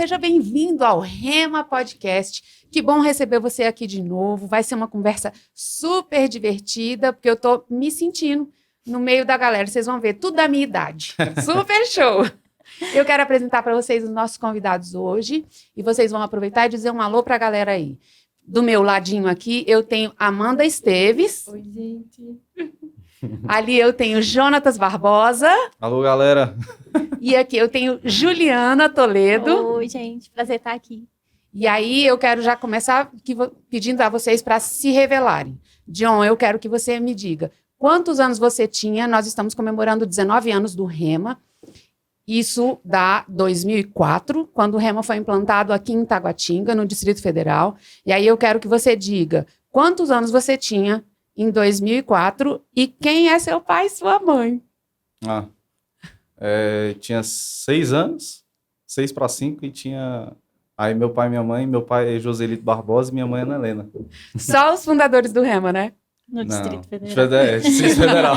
seja bem-vindo ao Rema Podcast. Que bom receber você aqui de novo. Vai ser uma conversa super divertida, porque eu tô me sentindo no meio da galera. Vocês vão ver tudo da minha idade. Super show! Eu quero apresentar para vocês os nossos convidados hoje e vocês vão aproveitar e dizer um alô para a galera aí. Do meu ladinho aqui, eu tenho Amanda Esteves. Oi, gente. Ali eu tenho Jonatas Barbosa. Alô, galera. E aqui eu tenho Juliana Toledo. Oi, gente. Prazer estar aqui. E aí eu quero já começar pedindo a vocês para se revelarem. John, eu quero que você me diga quantos anos você tinha. Nós estamos comemorando 19 anos do Rema. Isso dá 2004, quando o Rema foi implantado aqui em Taguatinga, no Distrito Federal. E aí eu quero que você diga quantos anos você tinha em 2004 e quem é seu pai e sua mãe. Tinha 6 anos, 6 para 5, e tinha... Aí meu pai e minha mãe, meu pai é Joselito Barbosa e minha mãe é Ana Helena. Só os fundadores do Rema, né? No Distrito Federal. Distrito Federal.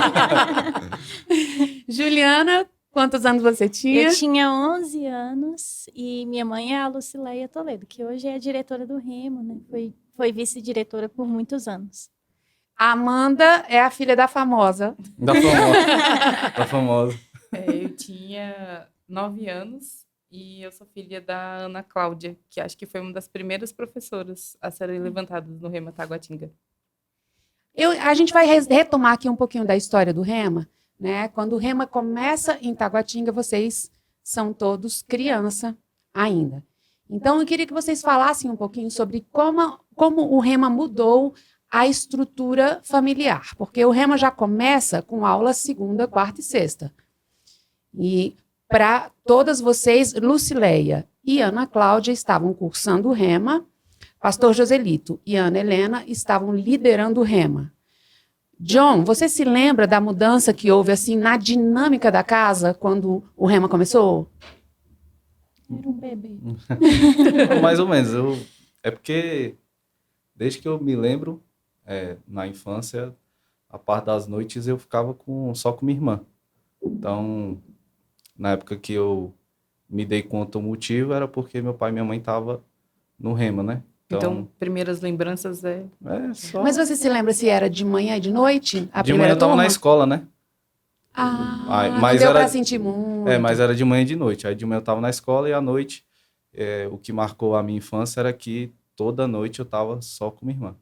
Juliana, quantos anos você tinha? Eu tinha 11 anos e minha mãe é a Lucileia Toledo, que hoje é diretora do Rema, né? Foi vice-diretora por muitos anos. A Amanda é a filha da famosa. Da famosa. Eu tinha 9 anos e eu sou filha da Ana Cláudia, que acho que foi uma das primeiras professoras a serem levantadas no Rema Taguatinga. A gente vai retomar aqui um pouquinho da história do Rema, né? Quando o Rema começa em Taguatinga, vocês são todos criança ainda. Então, eu queria que vocês falassem um pouquinho sobre como o Rema mudou a estrutura familiar, porque o Rema já começa com aulas segunda, quarta e sexta. E para todas vocês, Lucileia e Ana Cláudia estavam cursando o Rema, Pastor Joselito e Ana Helena estavam liderando o Rema. John, você se lembra da mudança que houve assim na dinâmica da casa quando o Rema começou? Era um bebê. Mais ou menos. É porque, desde que eu me lembro, na infância, a parte das noites eu ficava só com minha irmã. Então, na época que eu me dei conta o motivo, era porque meu pai e minha mãe estavam no Rema, né? Então, primeiras lembranças só... Mas você se lembra se era de manhã e de noite? De manhã eu estava na escola, né? Mas deu para sentir muito. Mas era de manhã e de noite. Aí de manhã eu estava na escola e à noite, o que marcou a minha infância era que toda noite eu estava só com minha irmã.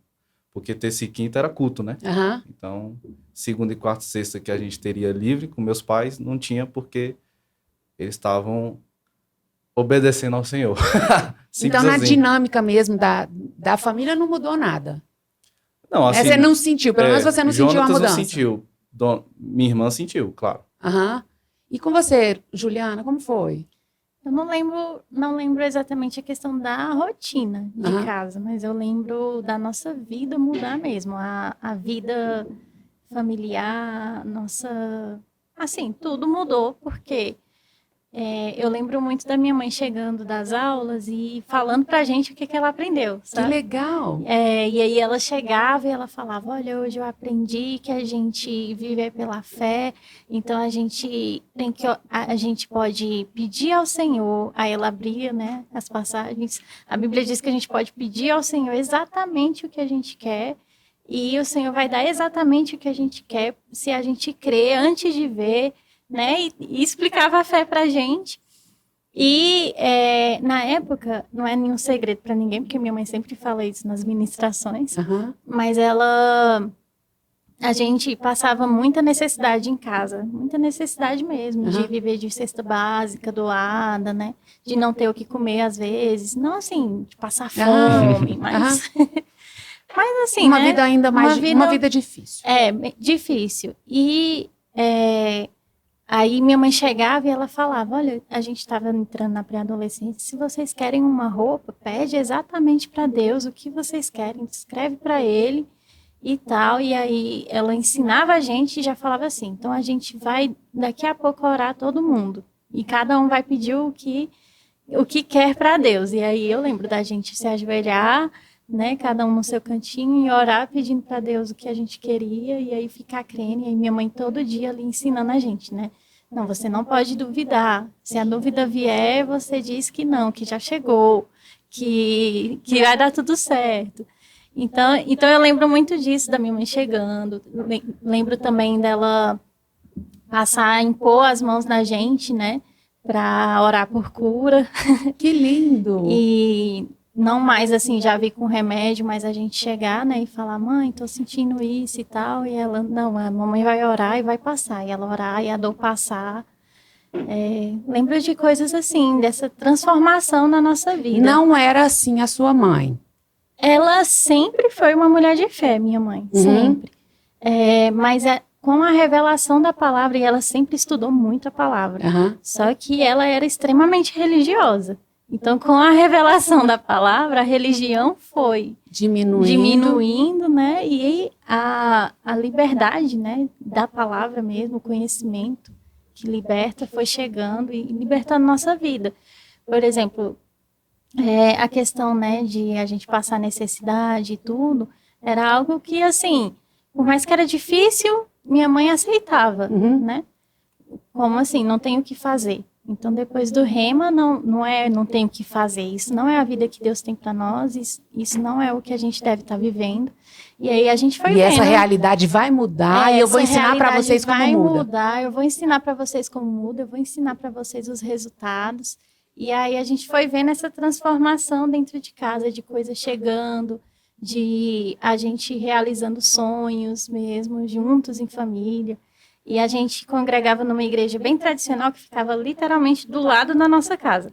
Porque terça e quinta era culto, né? Uhum. Então, segunda e quarta e sexta que a gente teria livre com meus pais, não tinha porque eles estavam obedecendo ao Senhor. Então, na dinâmica mesmo da família não mudou nada. Não, assim... Você não sentiu, pelo menos você não sentiu a mudança. Não sentiu. Minha irmã sentiu, claro. Uhum. E com você, Juliana, como foi? Eu não lembro exatamente a questão da rotina de casa, mas eu lembro da nossa vida mudar mesmo. A vida familiar, assim, tudo mudou, porque eu lembro muito da minha mãe chegando das aulas e falando pra gente o que ela aprendeu, sabe? Que legal! E aí ela chegava e ela falava, olha, hoje eu aprendi que a gente vive pela fé, então a gente pode pedir ao Senhor. Aí ela abria, né, as passagens. A Bíblia diz que a gente pode pedir ao Senhor exatamente o que a gente quer, e o Senhor vai dar exatamente o que a gente quer se a gente crer antes de ver, né, e explicava a fé pra gente. E na época, não é nenhum segredo para ninguém, porque minha mãe sempre fala isso nas ministrações, mas a gente passava muita necessidade em casa, muita necessidade mesmo, de viver de cesta básica doada, né, de não ter o que comer às vezes, não assim, de passar fome, mas... mas assim, uma né, vida ainda mais... Uma vida difícil. Difícil. E... aí minha mãe chegava e ela falava, olha, a gente estava entrando na pré-adolescência, se vocês querem uma roupa, pede exatamente para Deus o que vocês querem, escreve para Ele e tal. E aí ela ensinava a gente e já falava assim, então a gente vai daqui a pouco orar todo mundo, e cada um vai pedir o que quer para Deus. E aí eu lembro da gente se ajoelhar, né, cada um no seu cantinho, e orar pedindo para Deus o que a gente queria, e aí ficar crendo. E aí minha mãe todo dia ali ensinando a gente, né, Não, você não pode duvidar. Se a dúvida vier, você diz que não, que já chegou, que vai dar tudo certo. Então eu lembro muito disso, da minha mãe chegando. Lembro também dela passar, impor as mãos na gente, né? Para orar por cura. Que lindo! E não mais assim, já vi com remédio, mas a gente chegar, né, e falar, mãe, tô sentindo isso e tal, e ela, não, a mamãe vai orar e vai passar, e ela orar e a dor passar. Lembro de coisas assim, dessa transformação na nossa vida. Não era assim a sua mãe. Ela sempre foi uma mulher de fé, minha mãe, sempre. Mas com a revelação da palavra, e ela sempre estudou muito a palavra, só que ela era extremamente religiosa. Então, com a revelação da palavra, a religião foi diminuindo, né? E a liberdade, né, da palavra mesmo, o conhecimento que liberta, foi chegando e libertando nossa vida. Por exemplo, a questão, né, de a gente passar necessidade e tudo, era algo que, assim, por mais que era difícil, minha mãe aceitava, né? Como assim, não tenho o que fazer. Então, depois do rema, não tem o que fazer. Isso não é a vida que Deus tem para nós, isso não é o que a gente deve estar vivendo. E aí a gente foi vendo. E essa realidade vai mudar e eu vou ensinar para vocês como muda. Vai mudar, eu vou ensinar para vocês como muda, eu vou ensinar para vocês os resultados. E aí a gente foi vendo essa transformação dentro de casa, de coisas chegando, de a gente realizando sonhos mesmo, juntos em família. E a gente congregava numa igreja bem tradicional que ficava literalmente do lado da nossa casa.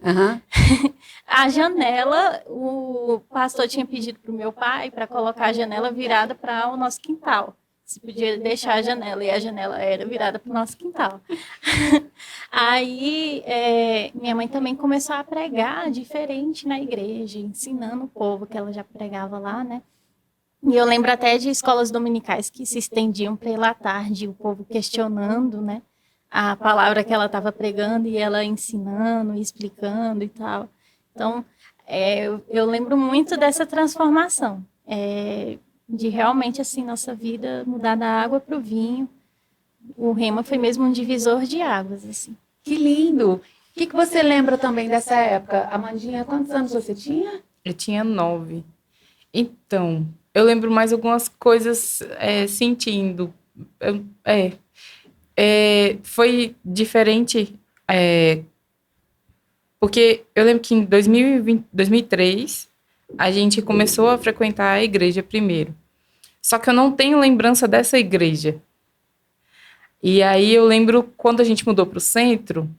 A janela, o pastor tinha pedido para o meu pai para colocar a janela virada para o nosso quintal. Se podia deixar a janela, e a janela era virada para o nosso quintal. Aí, minha mãe também começou a pregar diferente na igreja, ensinando o povo que ela já pregava lá, né? E eu lembro até de escolas dominicais que se estendiam para ir à tarde, o povo questionando, né, a palavra que ela estava pregando e ela ensinando, explicando e tal. Então, eu lembro muito dessa transformação, de realmente, assim, nossa vida mudar da água para o vinho. O rema foi mesmo um divisor de águas, assim. Que lindo! O que você lembra também dessa época? Amandinha, quantos anos você tinha? Eu tinha 9. Então, eu lembro mais algumas coisas sentindo. Foi diferente, porque eu lembro que em 2003, a gente começou a frequentar a igreja primeiro. Só que eu não tenho lembrança dessa igreja. E aí eu lembro quando a gente mudou para o centro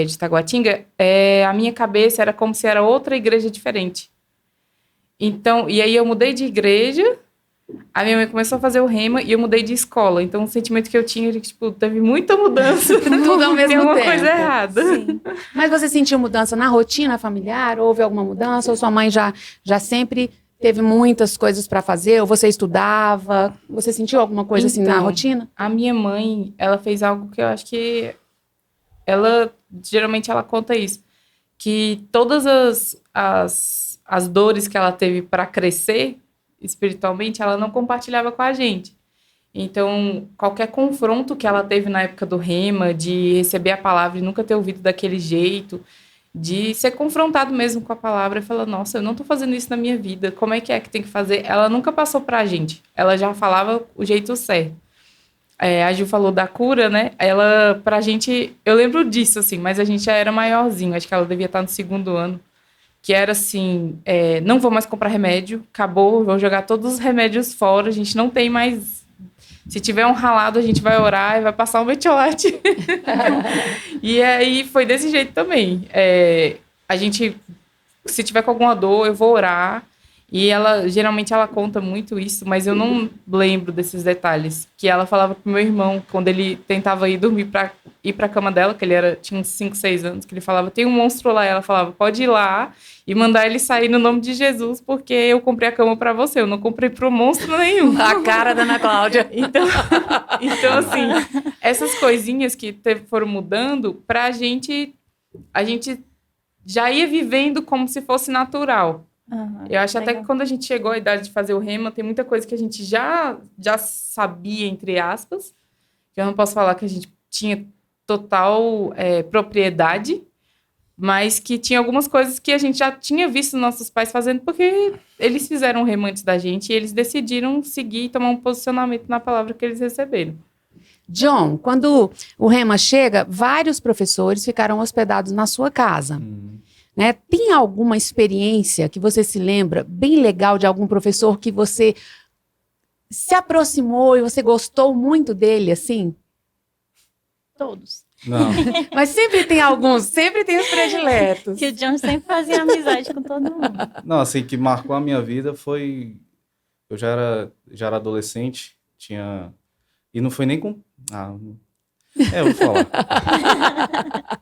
de Taguatinga, a minha cabeça era como se era outra igreja diferente. Então, e aí eu mudei de igreja, a minha mãe começou a fazer o rema e eu mudei de escola. Então, o sentimento que eu tinha era que, tipo, teve muita mudança. Tudo ao mesmo tem uma tempo. coisa errada. Sim. Mas você sentiu mudança na rotina familiar? Houve alguma mudança? Ou sua mãe já sempre teve muitas coisas para fazer? Ou você estudava? Você sentiu alguma coisa assim na rotina? A minha mãe, ela fez algo que eu acho que geralmente ela conta isso, que todas as dores que ela teve para crescer espiritualmente, ela não compartilhava com a gente. Então, qualquer confronto que ela teve na época do rema, de receber a palavra e nunca ter ouvido daquele jeito, de ser confrontado mesmo com a palavra e falar, nossa, eu não tô fazendo isso na minha vida, como é que tem que fazer? Ela nunca passou pra gente, ela já falava o jeito certo. A Gil falou da cura, né? Ela, pra gente, eu lembro disso, assim, mas a gente já era maiorzinho, acho que ela devia estar no 2º ano, que era assim, não vou mais comprar remédio, acabou, vou jogar todos os remédios fora, a gente não tem mais, se tiver um ralado a gente vai orar e vai passar um metiolate. E aí foi desse jeito também, a gente, se tiver com alguma dor, eu vou orar. E geralmente ela conta muito isso, mas eu não lembro desses detalhes. Que ela falava pro meu irmão, quando ele tentava ir dormir ir pra cama dela, que ele tinha uns 5, 6 anos, que ele falava, tem um monstro lá. E ela falava, pode ir lá e mandar ele sair no nome de Jesus, porque eu comprei a cama pra você, eu não comprei pro monstro nenhum. A cara da Ana Cláudia. Então assim, essas coisinhas que foram mudando, a gente já ia vivendo como se fosse natural. Eu acho até que quando a gente chegou à idade de fazer o rema, tem muita coisa que a gente já sabia, entre aspas, que eu não posso falar que a gente tinha total propriedade, mas que tinha algumas coisas que a gente já tinha visto nossos pais fazendo, porque eles fizeram o rema antes da gente e eeles decidiram seguir e tomar um posicionamento na palavra que eles receberam. John, quando o rema chega, vários professores ficaram hospedados na sua casa. Né? Tem alguma experiência que você se lembra bem legal de algum professor que você se aproximou e você gostou muito dele, assim? Todos. Não. Mas sempre tem alguns, sempre tem os prediletos. Que o John sempre fazia amizade com todo mundo. Não, assim, que marcou a minha vida foi... Eu já era adolescente, tinha... E não foi nem com... eu vou falar.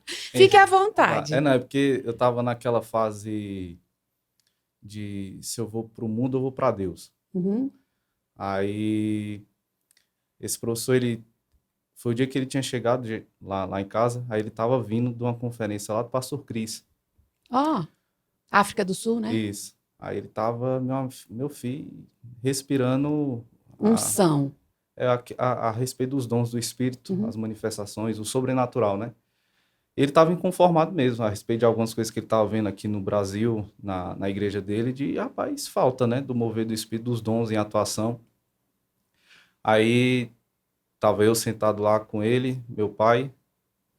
Fique à vontade. Não, é porque eu tava naquela fase de se eu vou pro mundo, eu vou pra Deus. Uhum. Aí, esse professor, foi o dia que ele tinha chegado lá em casa, aí ele tava vindo de uma conferência lá do pastor Cris. África do Sul, né? Isso. Aí ele tava, meu filho, respirando... Unção. A respeito dos dons do Espírito, as manifestações, o sobrenatural, né? Ele estava inconformado mesmo a respeito de algumas coisas que ele estava vendo aqui no Brasil, na igreja dele, rapaz, falta, né? Do mover do Espírito, dos dons em atuação. Aí, estava eu sentado lá com ele, meu pai,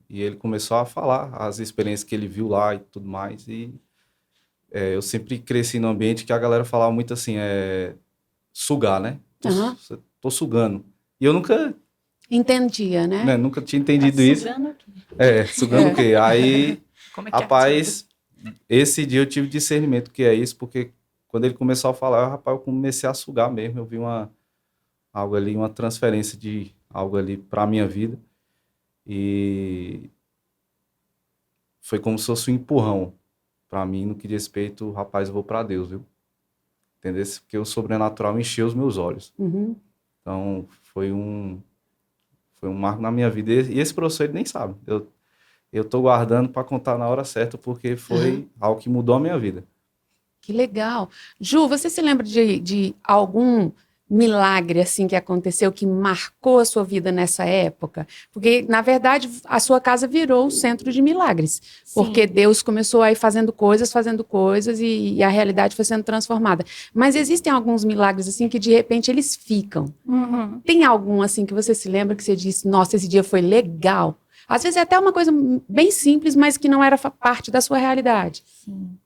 e ele começou a falar as experiências que ele viu lá e tudo mais, e eu sempre cresci num ambiente que a galera falava muito assim, sugar, né? Tô sugando. E eu nunca... Entendia, né? Nunca tinha entendido isso. Sugando o quê? Sugando o quê? Aí, Como é que rapaz, esse dia eu tive discernimento que é isso, porque quando ele começou a falar, rapaz, eu comecei a sugar mesmo. Eu vi algo ali, uma transferência de algo ali para a minha vida. E foi como se fosse um empurrão para mim, no que diz respeito, rapaz, eu vou para Deus, viu? Entendeu? Porque o sobrenatural encheu os meus olhos. Então, foi um marco na minha vida. E esse professor, ele nem sabe. Eu tô guardando para contar na hora certa, porque foi algo que mudou a minha vida. Que legal. Ju, você se lembra de algum milagre assim que aconteceu, que marcou a sua vida nessa época? Porque, na verdade, a sua casa virou o centro de milagres. Sim. Porque Deus começou a ir fazendo coisas e a realidade foi sendo transformada. Mas existem alguns milagres assim que, de repente, eles ficam. Tem algum assim que você se lembra que você disse, nossa, esse dia foi legal? Às vezes é até uma coisa bem simples, mas que não era parte da sua realidade. Sim.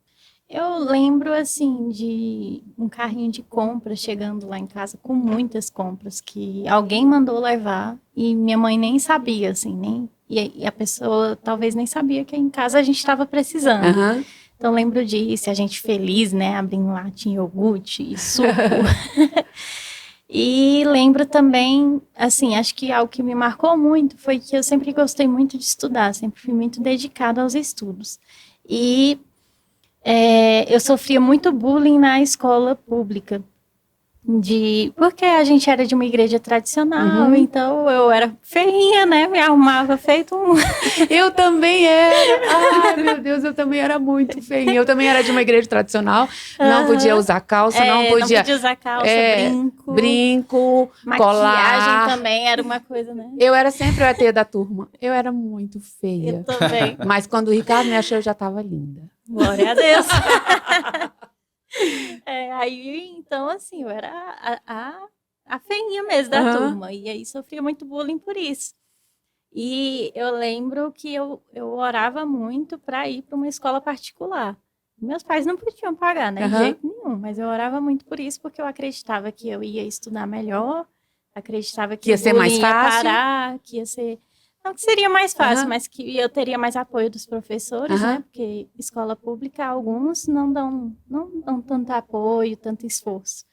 Eu lembro, assim, de um carrinho de compras chegando lá em casa com muitas compras que alguém mandou levar e minha mãe nem sabia, assim, e a pessoa talvez nem sabia que em casa a gente estava precisando. Então, lembro disso, a gente feliz, né, abrindo lá, tinha iogurte e suco. E lembro também, assim, acho que algo que me marcou muito foi que eu sempre gostei muito de estudar, sempre fui muito dedicada aos estudos. E eu sofria muito bullying na escola pública, porque a gente era de uma igreja tradicional, então eu era feinha, né, me arrumava feito um... Eu também era, ai meu Deus, eu também era muito feinha, eu também era de uma igreja tradicional, não podia usar calça, não podia usar calça, brinco, maquiagem colar. também era uma coisa, né? Eu era sempre o ET da turma, eu era muito feia. Eu também. Mas quando o Ricardo me achou, eu já estava linda. Glória a Deus. Aí, então, assim, eu era a feinha mesmo da turma. E aí sofria muito bullying por isso. E eu lembro que eu orava muito para ir para uma escola particular. Meus pais não podiam pagar, né? De jeito nenhum. Mas eu orava muito por isso, porque eu acreditava que eu ia estudar melhor. Acreditava que ia ser mais fácil. Ia parar, que ia ser... Não que seria mais fácil, mas que eu teria mais apoio dos professores, né? Porque escola pública, alguns não dão tanto apoio, tanto esforço.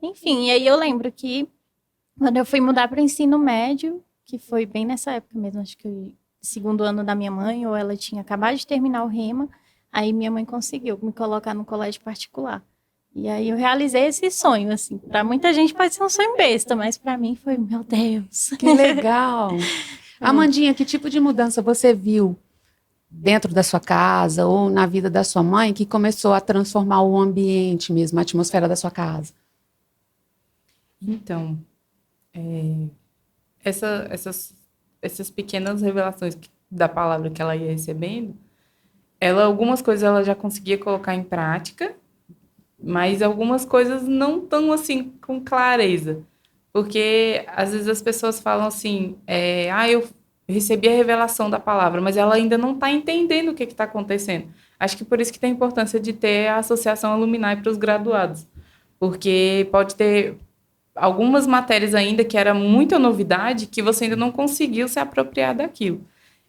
Enfim, e aí eu lembro que quando eu fui mudar para o ensino médio, que foi bem nessa época mesmo, acho que o segundo ano da minha mãe, ou ela tinha acabado de terminar o rema, aí minha mãe conseguiu me colocar no colégio particular. E aí eu realizei esse sonho, assim. Para muita gente pode ser um sonho besta, mas para mim foi, meu Deus. Que legal! Amandinha, que tipo de mudança você viu dentro da sua casa ou na vida da sua mãe que começou a transformar o ambiente mesmo, a atmosfera da sua casa? Então, essas essas pequenas revelações da palavra que ela ia recebendo, algumas coisas ela já conseguia colocar em prática, mas algumas coisas não tão assim com clareza. Porque às vezes as pessoas falam assim, eu recebi a revelação da palavra, mas ela ainda não está entendendo o que está acontecendo. Acho que por isso que tem a importância de ter a associação Alumni para os graduados. Porque pode ter algumas matérias ainda que era muita novidade que você ainda não conseguiu se apropriar daquilo.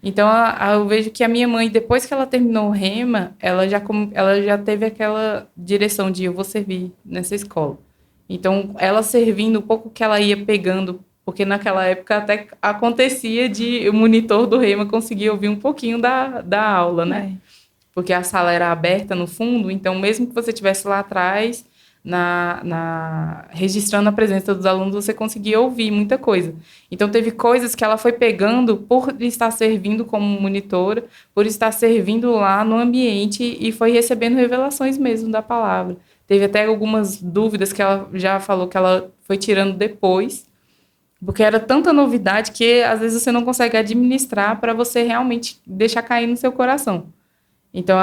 Então, eu vejo que a minha mãe, depois que ela terminou o Rema, ela já teve aquela direção de eu vou servir nessa escola. Então, ela servindo um pouco que ela ia pegando, porque naquela época até acontecia de o monitor do Rema conseguir ouvir um pouquinho da aula, né? Porque a sala era aberta no fundo, então mesmo que você estivesse lá atrás, registrando a presença dos alunos, você conseguia ouvir muita coisa. Então, teve coisas que ela foi pegando por estar servindo como monitora, por estar servindo lá no ambiente e foi recebendo revelações mesmo da palavra. Teve até algumas dúvidas que ela já falou que ela foi tirando depois, porque era tanta novidade que às vezes você não consegue administrar para você realmente deixar cair no seu coração. Então,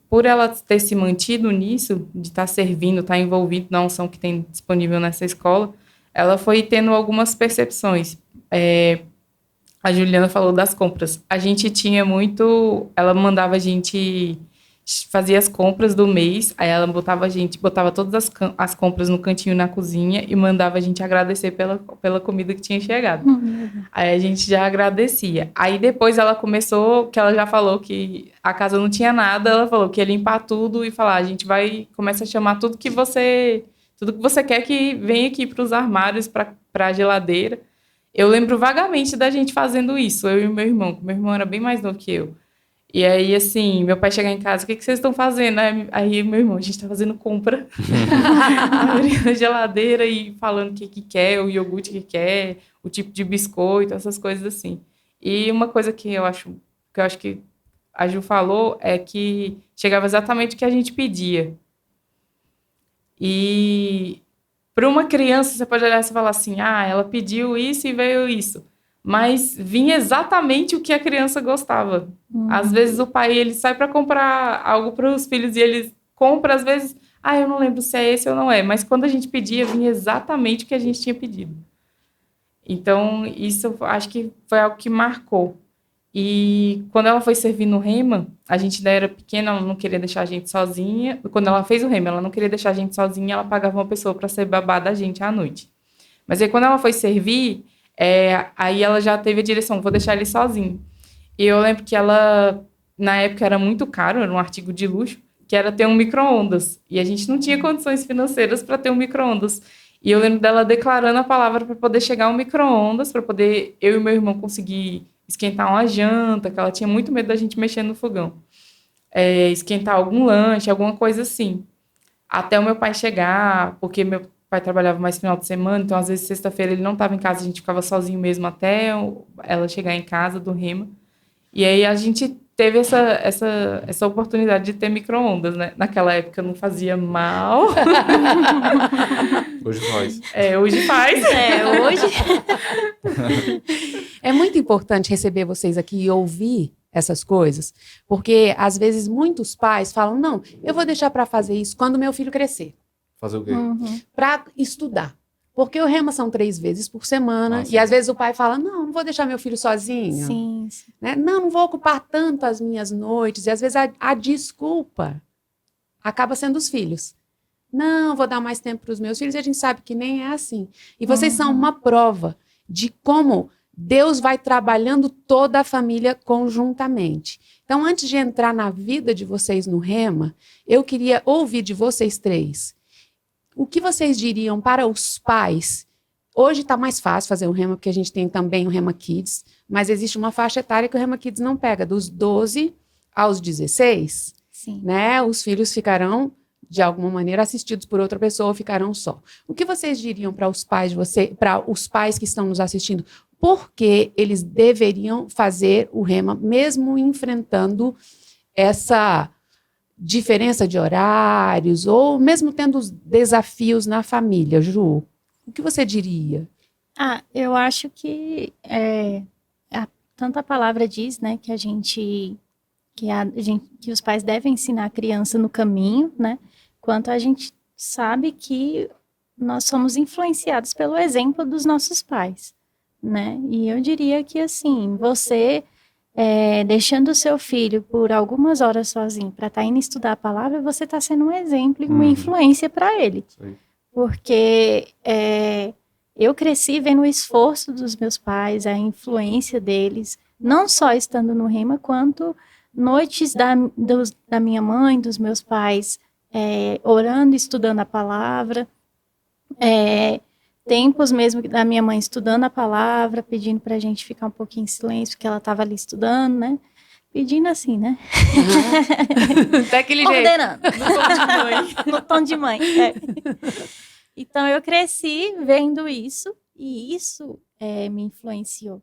por ela ter se mantido nisso, de estar servindo, estar envolvido na unção que tem disponível nessa escola, ela foi tendo algumas percepções. A Juliana falou das compras. A gente tinha muito... Ela mandava a gente fazer as compras do mês, aí ela botava todas as compras no cantinho na cozinha e mandava a gente agradecer pela comida que tinha chegado. Aí a gente já agradecia. Aí depois ela começou, que ela já falou que a casa não tinha nada, ela falou que ia limpar tudo e falar, a gente começa a chamar tudo que você quer que venha aqui para os armários, para a geladeira. Eu lembro vagamente da gente fazendo isso, eu e meu irmão, que meu irmão era bem mais novo que eu. E aí, assim, meu pai chega em casa, o que vocês estão fazendo? Aí meu irmão, a gente tá fazendo compra. Abrindo a geladeira e falando o que quer, o iogurte que quer, o tipo de biscoito, essas coisas assim. E uma coisa que eu acho que a Ju falou é que chegava exatamente o que a gente pedia. E para uma criança, você pode olhar e falar assim, ela pediu isso e veio isso. Mas vinha exatamente o que a criança gostava. Às vezes o pai ele sai para comprar algo para os filhos e ele compra, às vezes, eu não lembro se é esse ou não é, mas quando a gente pedia, vinha exatamente o que a gente tinha pedido. Então, isso acho que foi algo que marcou. E quando ela foi servir no Rema, a gente ainda era pequena, ela não queria deixar a gente sozinha. Quando ela fez o Rema, ela não queria deixar a gente sozinha, ela pagava uma pessoa para ser babá da gente à noite. Mas aí quando ela foi servir, aí ela já teve a direção, vou deixar ele sozinho. E eu lembro que ela, na época era muito caro, era um artigo de luxo, que era ter um micro-ondas. E a gente não tinha condições financeiras para ter um micro-ondas. E eu lembro dela declarando a palavra para poder chegar um micro-ondas, para poder eu e meu irmão conseguir esquentar uma janta, que ela tinha muito medo da gente mexer no fogão. Esquentar algum lanche, alguma coisa assim. Até o meu pai chegar, porque meu pai trabalhava mais final de semana, então às vezes sexta-feira ele não estava em casa, a gente ficava sozinho mesmo até ela chegar em casa do Rema. E aí a gente teve essa oportunidade de ter micro-ondas, né? Naquela época não fazia mal. Hoje faz. Hoje faz. Hoje. É muito importante receber vocês aqui e ouvir essas coisas, porque às vezes muitos pais falam, não, eu vou deixar para fazer isso quando meu filho crescer. Fazer o quê? Para estudar. Porque o Rema são 3 vezes por semana, Nossa. E às vezes o pai fala, não vou deixar meu filho sozinho. Sim. Né? Não vou ocupar tanto as minhas noites. E às vezes a desculpa acaba sendo os filhos. Não, vou dar mais tempo para os meus filhos, e a gente sabe que nem é assim. E vocês são uma prova de como Deus vai trabalhando toda a família conjuntamente. Então, antes de entrar na vida de vocês no Rema, eu queria ouvir de vocês 3. O que vocês diriam para os pais? Hoje está mais fácil fazer o Rema, porque a gente tem também o Rema Kids, mas existe uma faixa etária que o Rema Kids não pega, dos 12 aos 16, Sim. né? Os filhos ficarão, de alguma maneira, assistidos por outra pessoa, ou ficarão só. O que vocês diriam para os pais para os pais que estão nos assistindo? Por que eles deveriam fazer o Rema, mesmo enfrentando essa diferença de horários, ou mesmo tendo os desafios na família, Ju? O que você diria? Eu acho que tanto a palavra diz, né, que que os pais devem ensinar a criança no caminho, né, quanto a gente sabe que nós somos influenciados pelo exemplo dos nossos pais, né? E eu diria que, assim, você deixando o seu filho por algumas horas sozinho para estar indo estudar a palavra, você está sendo um exemplo e uma influência para ele. Sim. Porque eu cresci vendo o esforço dos meus pais, a influência deles, não só estando no Rema, quanto noites da minha mãe, dos meus pais, orando, estudando a palavra, tempos mesmo da minha mãe estudando a palavra, pedindo para a gente ficar um pouquinho em silêncio, porque ela estava ali estudando, né? Pedindo assim, né? Daquele jeito. Ordenando. No tom de mãe. Então, eu cresci vendo isso, e isso me influenciou.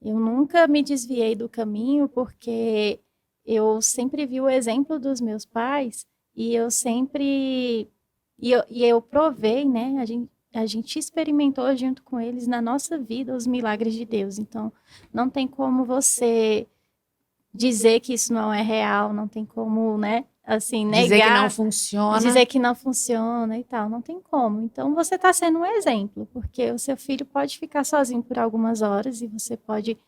Eu nunca me desviei do caminho, porque eu sempre vi o exemplo dos meus pais, e eu sempre... E eu provei, né? A gente experimentou junto com eles na nossa vida os milagres de Deus. Então, não tem como você dizer que isso não é real, não tem como, né? Assim, negar. Dizer que não funciona. Dizer que não funciona e tal, não tem como. Então, você está sendo um exemplo, porque o seu filho pode ficar sozinho por algumas horas e você pode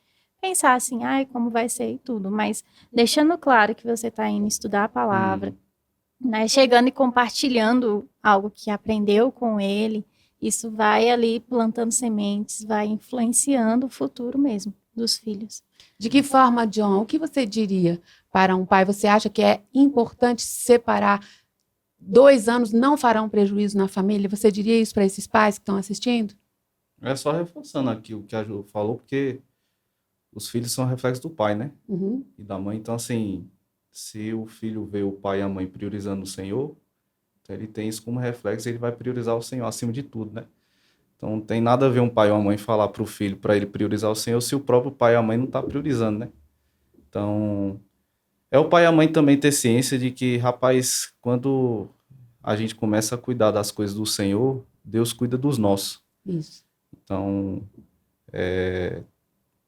pensar assim, ai, como vai ser e tudo, mas deixando claro que você está indo estudar a palavra, né, chegando e compartilhando algo que aprendeu com ele, isso vai ali plantando sementes, vai influenciando o futuro mesmo dos filhos. De que forma, John, o que você diria para um pai? Você acha que é importante separar? 2 anos não farão prejuízo na família? Você diria isso para esses pais que estão assistindo? É só reforçando aqui o que a Ju falou, porque os filhos são reflexos do pai, né? Uhum. E da mãe. Então, assim, se o filho vê o pai e a mãe priorizando o Senhor, então ele tem isso como reflexo, ele vai priorizar o Senhor acima de tudo, né? Então, não tem nada a ver um pai ou uma mãe falar para o filho para ele priorizar o Senhor se o próprio pai e a mãe não estão priorizando, né? Então, é o pai e a mãe também ter ciência de que, rapaz, quando a gente começa a cuidar das coisas do Senhor, Deus cuida dos nossos. Isso. Então,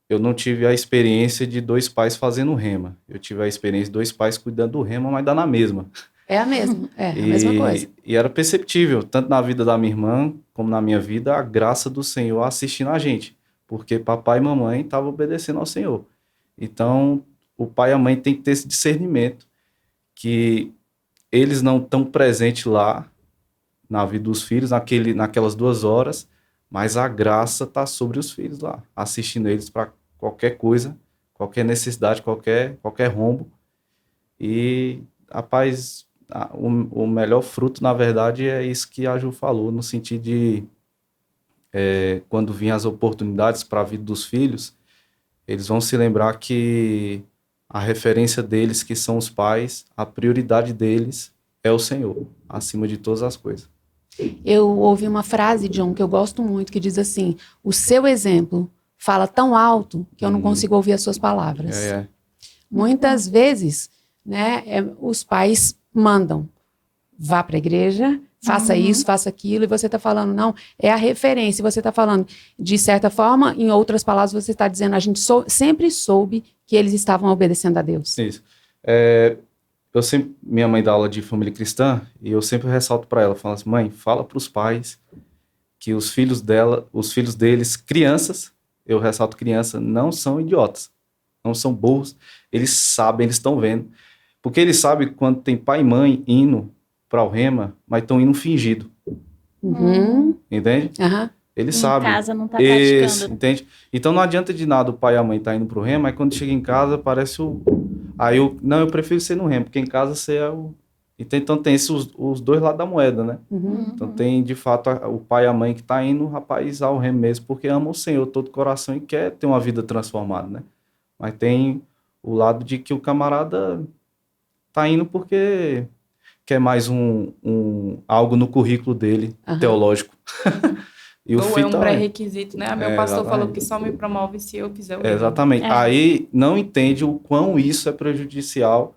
eu não tive a experiência de 2 pais fazendo rema. Eu tive a experiência de 2 pais cuidando do rema, mas dá na mesma. É a mesma, a mesma coisa. E era perceptível, tanto na vida da minha irmã, como na minha vida, a graça do Senhor assistindo a gente. Porque papai e mamãe estavam obedecendo ao Senhor. Então, o pai e a mãe têm que ter esse discernimento que eles não estão presentes lá na vida dos filhos, naquelas 2 horas, mas a graça está sobre os filhos lá, assistindo eles para qualquer coisa, qualquer necessidade, qualquer rombo. E, rapaz, o melhor fruto, na verdade, é isso que a Ju falou, no sentido de quando vinham as oportunidades para a vida dos filhos, eles vão se lembrar que a referência deles, que são os pais, a prioridade deles é o Senhor, acima de todas as coisas. Eu ouvi uma frase, John, que eu gosto muito, que diz assim: o seu exemplo fala tão alto que eu não consigo ouvir as suas palavras. Muitas vezes, né, os pais mandam, vá para a igreja, faça isso, faça aquilo, e você está falando, não, é a referência, você está falando, de certa forma, em outras palavras, você está dizendo, a gente sempre soube que eles estavam obedecendo a Deus. Isso. Minha mãe dá aula de família cristã, e eu sempre ressalto para ela, falo assim, mãe, fala para os pais que os filhos deles, crianças, eu ressalto criança, não são idiotas, não são burros, eles sabem, eles estão vendo, porque eles sabem quando tem pai e mãe indo para o rema, mas estão indo fingido. Uhum. Entende? Uhum. Eles sabem. Em casa não tá praticando. Isso, entende? Então não adianta de nada o pai e a mãe tá indo pro rema, mas quando chega em casa parece o... Aí eu prefiro ser no rema, porque em casa você é o... Então tem os 2 lados da moeda, né? Uhum. Então tem de fato o pai e a mãe que tá indo, rapaz, ao remo mesmo, porque ama o Senhor todo o coração e quer ter uma vida transformada, né? Mas tem o lado de que o camarada tá indo porque quer mais algo no currículo dele, teológico. E ou é um pré-requisito, né? Meu pastor exatamente. Falou que só me promove se eu fizer o Exatamente. Aí não entende o quão isso é prejudicial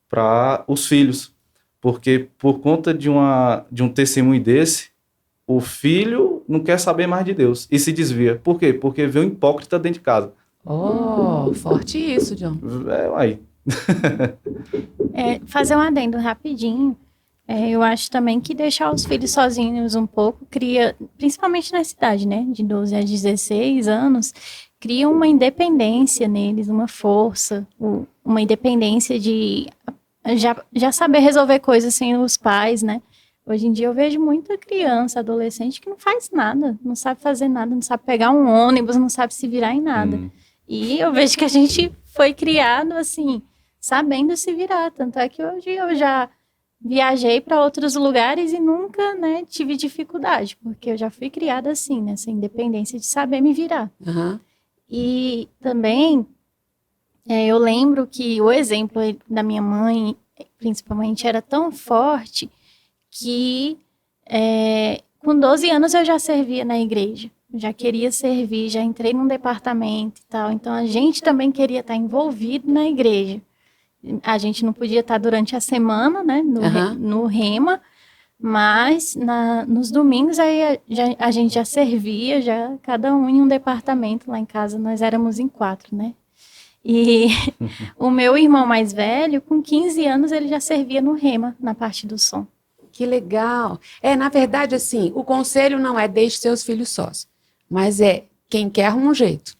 para os filhos. Porque por conta de um testemunho desse, o filho não quer saber mais de Deus e se desvia. Por quê? Porque vê um hipócrita dentro de casa. Oh, forte isso, John. Aí. Fazer um adendo rapidinho. Eu acho também que deixar os filhos sozinhos um pouco cria, principalmente nessa idade, né, de 12 a 16 anos, cria uma independência neles, uma força, uma independência de já saber resolver coisas sem os pais, né? Hoje em dia eu vejo muita criança, adolescente que não faz nada, não sabe fazer nada, não sabe pegar um ônibus, não sabe se virar em nada. E eu vejo que a gente foi criado assim, sabendo se virar, tanto é que hoje eu já viajei para outros lugares e nunca, né, tive dificuldade, porque eu já fui criada assim, nessa independência de saber me virar. Aham. E também eu lembro que o exemplo da minha mãe, principalmente, era tão forte que com 12 anos eu já servia na igreja, já queria servir, já entrei num departamento e tal, então a gente também queria estar envolvido na igreja. A gente não podia estar durante a semana, né, no Rema, mas nos domingos aí a gente já servia, já cada um em um departamento. Lá em casa nós éramos em 4, né? E o meu irmão mais velho, com 15 anos, ele já servia no Rema, na parte do som. Que legal. Na verdade, assim, o conselho não é deixe seus filhos sós, mas quem quer arruma um jeito.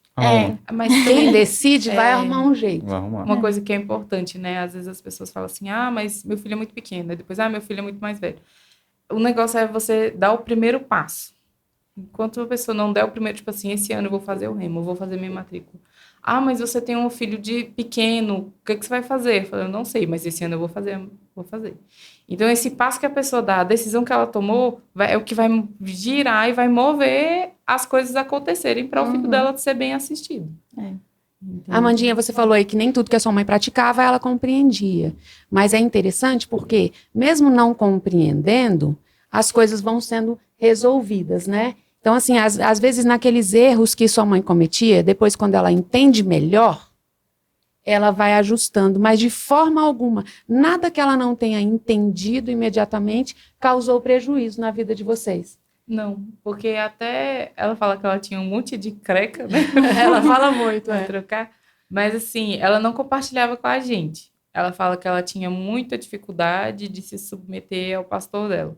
Mas Quem decide vai arrumar um jeito. Vai arrumar. uma coisa que é importante, né? Às vezes as pessoas falam assim, mas meu filho é muito pequeno. Aí depois, meu filho é muito mais velho. O negócio é você dar o primeiro passo. Enquanto a pessoa não der o primeiro, tipo assim, esse ano eu vou fazer o Remo, eu vou fazer minha matrícula. Mas você tem um filho de pequeno, o que você vai fazer? Eu falei, eu não sei, mas esse ano eu vou fazer. Então, esse passo que a pessoa dá, a decisão que ela tomou, é o que vai girar e vai mover as coisas acontecerem para o filho dela ser bem assistido. Amandinha, você falou aí que nem tudo que a sua mãe praticava, ela compreendia. Mas é interessante porque, mesmo não compreendendo, as coisas vão sendo resolvidas, né? Então, assim, às vezes naqueles erros que sua mãe cometia, depois quando ela entende melhor, ela vai ajustando, mas de forma alguma, nada que ela não tenha entendido imediatamente causou prejuízo na vida de vocês. Não, porque até ela fala que ela tinha um monte de creca, né? Ela fala muito, Pra trocar. Mas assim, ela não compartilhava com a gente. Ela fala que ela tinha muita dificuldade de se submeter ao pastor dela.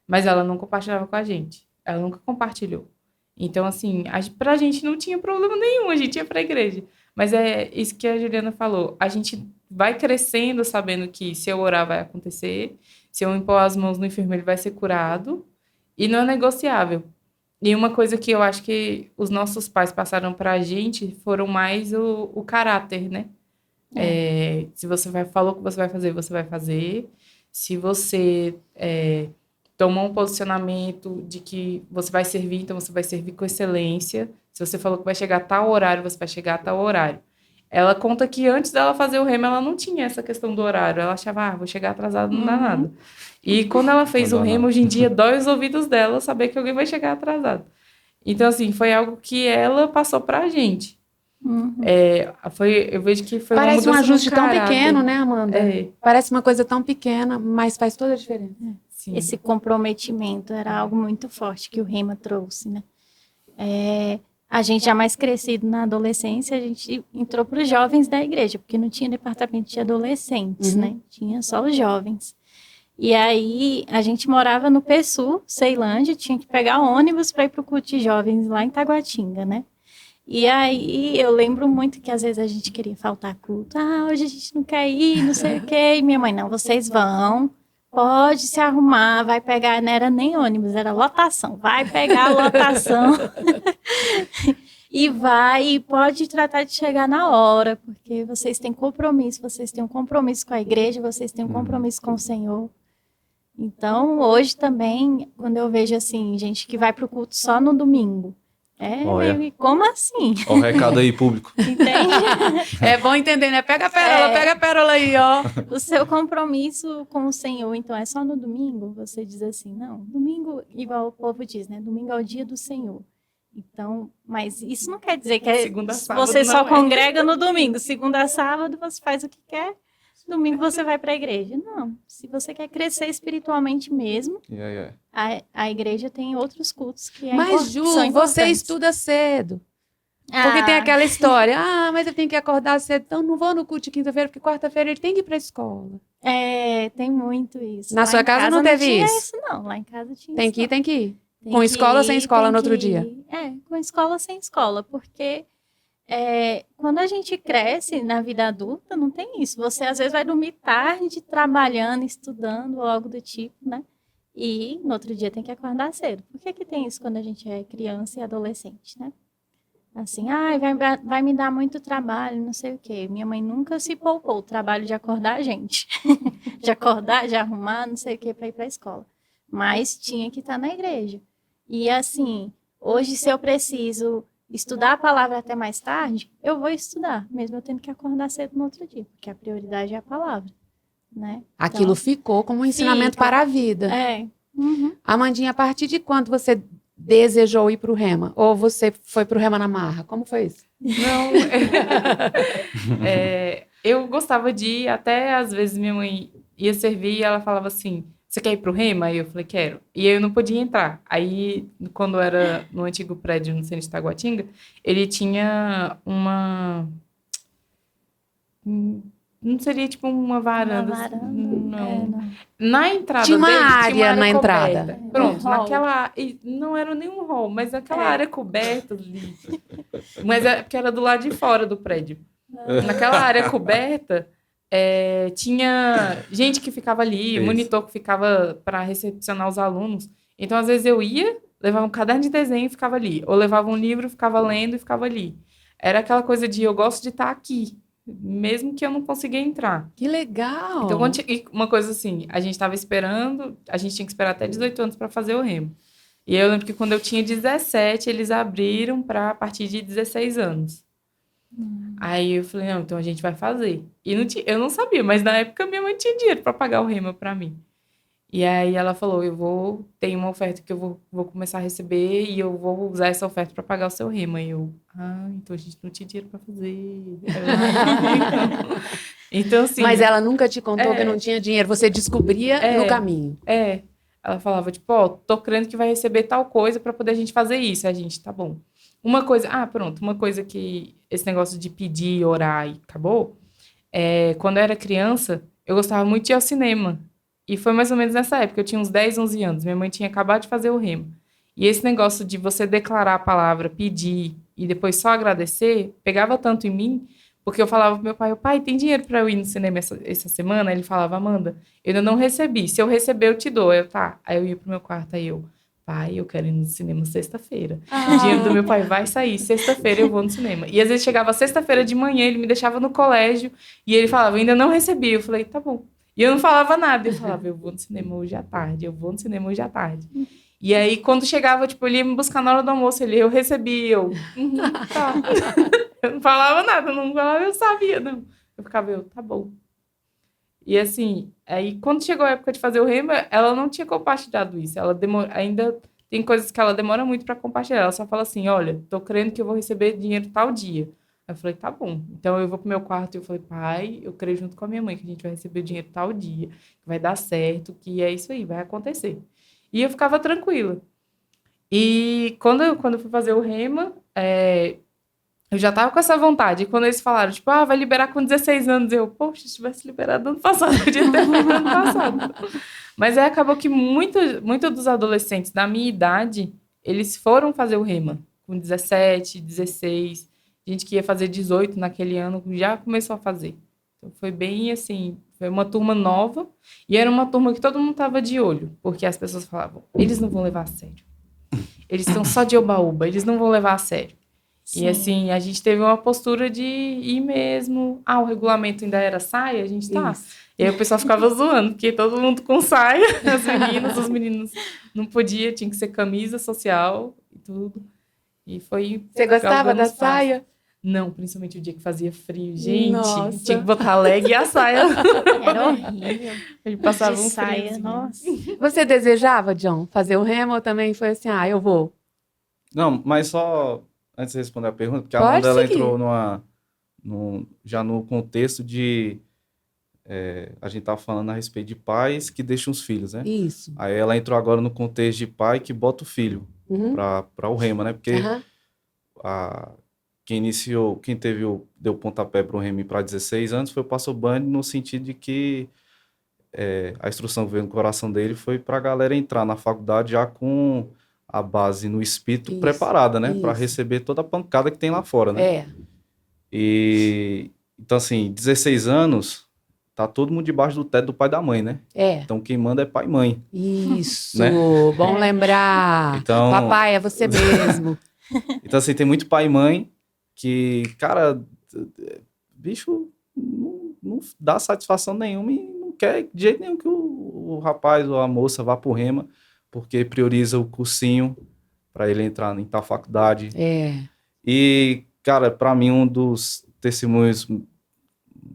Mas ela não compartilhava com a gente. Ela nunca compartilhou. Então, assim, pra gente não tinha problema nenhum, a gente ia pra igreja. Mas é isso que a Juliana falou. A gente vai crescendo sabendo que se eu orar vai acontecer, se eu impor as mãos no enfermo ele vai ser curado, e não é negociável. E uma coisa que eu acho que os nossos pais passaram pra gente foram mais o caráter, né? Se você falou que você vai fazer, você vai fazer. Se você tomou um posicionamento de que você vai servir, então você vai servir com excelência. Se você falou que vai chegar a tal horário, você vai chegar a tal horário. Ela conta que antes dela fazer o Remo, ela não tinha essa questão do horário. Ela achava, vou chegar atrasada, não dá nada. E quando ela fez o Remo, hoje em dia, dói os ouvidos dela saber que alguém vai chegar atrasado. Então, assim, foi algo que ela passou pra gente. Eu vejo que foi Parece um mudança no ajuste tão caráter. pequeno, né, Amanda? Parece uma coisa tão pequena, mas faz toda a diferença. Sim. Esse comprometimento era algo muito forte que o Rema trouxe, né? A gente já mais crescido na adolescência, a gente entrou para os jovens da igreja, porque não tinha departamento de adolescentes, né? Tinha só os jovens. E aí, a gente morava no PSU, Ceilândia, tinha que pegar ônibus para ir para o culto de jovens lá em Taguatinga, né? E aí, eu lembro muito que às vezes a gente queria faltar culto. Hoje a gente não quer ir, não sei o quê. E minha mãe, não, vocês vão, pode se arrumar, vai pegar, não era nem ônibus, era lotação. Vai pegar a lotação e pode tratar de chegar na hora, porque vocês têm compromisso, vocês têm um compromisso com a igreja, vocês têm um compromisso com o Senhor. Então, hoje também, quando eu vejo assim, gente que vai para o culto só no domingo, como assim? Ó o recado aí, público. Entende? É bom entender, né? Pega a pérola aí, ó. O seu compromisso com o Senhor, então, é só no domingo? Você diz assim, não, domingo, igual o povo diz, né? Domingo é o dia do Senhor. Então, mas isso não quer dizer que você só congrega no domingo. Segunda a sábado você faz o que quer, domingo você vai para a igreja. Não, se você quer crescer espiritualmente mesmo, a igreja tem outros cultos que Mas, Ju, são importantes. você estuda cedo. Porque tem aquela história, mas eu tenho que acordar cedo, então não vou no culto de quinta-feira, porque quarta-feira ele tem que ir para a escola. Tem muito isso. Na Lá sua em casa não teve tinha isso? não. Lá em casa tinha Tem isso que ir, não. tem que ir. Tem Com que escola ou sem ir, escola tem no outro que dia? ir. Com escola ou sem escola, porque quando a gente cresce na vida adulta, não tem isso. Você às vezes vai dormir tarde, trabalhando, estudando, ou algo do tipo, né? E no outro dia tem que acordar cedo. Por que que tem isso quando a gente é criança e adolescente, né? Assim, vai me dar muito trabalho, não sei o quê. Minha mãe nunca se poupou o trabalho de acordar a gente. De acordar, de arrumar, não sei o quê, para ir para a escola. Mas tinha que estar na igreja. E assim, hoje se eu preciso estudar a palavra até mais tarde, eu vou estudar, mesmo eu tendo que acordar cedo no outro dia, porque a prioridade é a palavra, né? Aquilo Então, ficou como um ensinamento fica. para a vida. Uhum. Amandinha, a partir de quando você desejou ir para o Rema? Ou você foi para o Rema na marra? Como foi isso? Não, eu gostava de ir, até às vezes minha mãe ia servir e ela falava assim, você quer ir pro Rema? Aí eu falei, quero. E eu não podia entrar. Aí, quando era no antigo prédio no centro de Taguatinga, ele tinha uma... Não seria tipo uma varanda. Uma varanda? Não. Não. Na entrada Tinha uma dele, área tinha uma área na coberta. entrada. Pronto, Um hall. naquela... e não era nem um hall, mas aquela área coberta ali. Mas é porque era do lado de fora do prédio. Naquela área coberta, tinha gente que ficava ali, Isso. monitor que ficava para recepcionar os alunos. Então, às vezes eu ia, levava um caderno de desenho e ficava ali. Ou levava um livro, ficava lendo e ficava ali. Era aquela coisa de eu gosto de estar aqui, mesmo que eu não conseguia entrar. Que legal! Então, e uma coisa assim, a gente estava esperando, a gente tinha que esperar até 18 anos para fazer o Remo. E eu lembro que quando eu tinha 17, eles abriram para a partir de 16 anos. Aí eu falei, não, então a gente vai fazer. E eu não sabia, mas na época minha mãe tinha dinheiro para pagar o Rema para mim. E aí ela falou, tem uma oferta que eu vou começar a receber e eu vou usar essa oferta para pagar o seu Rema. E eu, então a gente não tinha dinheiro para fazer. Então, assim... Mas ela nunca te contou que não tinha dinheiro, você descobria no caminho. Ela falava, tipo, tô crendo que vai receber tal coisa para poder a gente fazer isso. A gente, tá bom. Uma coisa que esse negócio de pedir, orar e acabou, quando eu era criança, eu gostava muito de ir ao cinema. E foi mais ou menos nessa época, eu tinha uns 10, 11 anos, minha mãe tinha acabado de fazer o Remo. E esse negócio de você declarar a palavra, pedir e depois só agradecer, pegava tanto em mim, porque eu falava pro meu pai, tem dinheiro para eu ir no cinema essa semana? Ele falava, Amanda, eu ainda não recebi, se eu receber eu te dou. Tá. Aí eu ia pro meu quarto, aí pai, eu quero ir no cinema sexta-feira. O dinheiro do meu pai vai sair, sexta-feira eu vou no cinema. E às vezes chegava sexta-feira de manhã, ele me deixava no colégio, e ele falava, ainda não recebi. Eu falei, tá bom. E eu não falava nada, ele falava, eu vou no cinema hoje à tarde, eu vou no cinema hoje à tarde. E aí, quando chegava, tipo, ele ia me buscar na hora do almoço, eu recebi, tá. Eu não falava nada, eu sabia, não. Eu ficava, tá bom. E assim, aí quando chegou a época de fazer o Remo, ela não tinha compartilhado isso. Ela ainda tem coisas que ela demora muito para compartilhar. Ela só fala assim, olha, tô crendo que eu vou receber dinheiro tal dia. Aí eu falei, tá bom. Então eu vou pro meu quarto e eu falei, pai, eu creio junto com a minha mãe que a gente vai receber o dinheiro tal dia, que vai dar certo, que é isso aí, vai acontecer. E eu ficava tranquila. E quando eu fui fazer o Rema, eu já tava com essa vontade. E quando eles falaram, tipo, vai liberar com 16 anos, eu, poxa, se tivesse liberado ano passado, eu podia ter feito ano passado. Mas aí acabou que muito dos adolescentes da minha idade, eles foram fazer o Rema com 17, 16. Gente que ia fazer 18 naquele ano já começou a fazer. Então foi bem assim, foi uma turma nova e era uma turma que todo mundo tava de olho, porque as pessoas falavam, eles não vão levar a sério. Eles estão só de oba-oba, eles não vão levar a sério. Sim. E assim, a gente teve uma postura de ir mesmo. O regulamento ainda era saia, a gente tá. Isso. E aí o pessoal ficava zoando, porque todo mundo com saia, as meninas, os meninos não podia, tinha que ser camisa social e tudo. E foi... Você gostava da saia? Não, principalmente o dia que fazia frio. Gente, nossa, tinha que botar a leg e a saia. Era horrível. Ele passava um saia, frio. nossa. Você desejava, John, fazer o Remo ou também foi assim, eu vou? Não, mas só antes de responder a pergunta, porque Pode a Amanda ela seguir. entrou já no contexto de a gente tava falando a respeito de pais que deixam os filhos, né? Isso. Aí ela entrou agora no contexto de pai que bota o filho para o Rema, né? Porque quem deu pontapé para o Remo para 16 anos foi o pastor Bani, no sentido de que a instrução que veio no coração dele foi para a galera entrar na faculdade já com a base no espírito Isso, preparada, né? Para isso. receber toda a pancada que tem lá fora, né? É, E então, assim, 16 anos, tá todo mundo debaixo do teto do pai e da mãe, né? é. Então, quem manda é pai e mãe. Isso, Né? bom lembrar. Então- Papai, é você mesmo. Então, assim, tem muito pai e mãe que, cara, bicho, não dá satisfação nenhuma e não quer de jeito nenhum que o rapaz ou a moça vá pro Rema, porque prioriza o cursinho para ele entrar em tal faculdade. É, E, cara, para mim, um dos testemunhos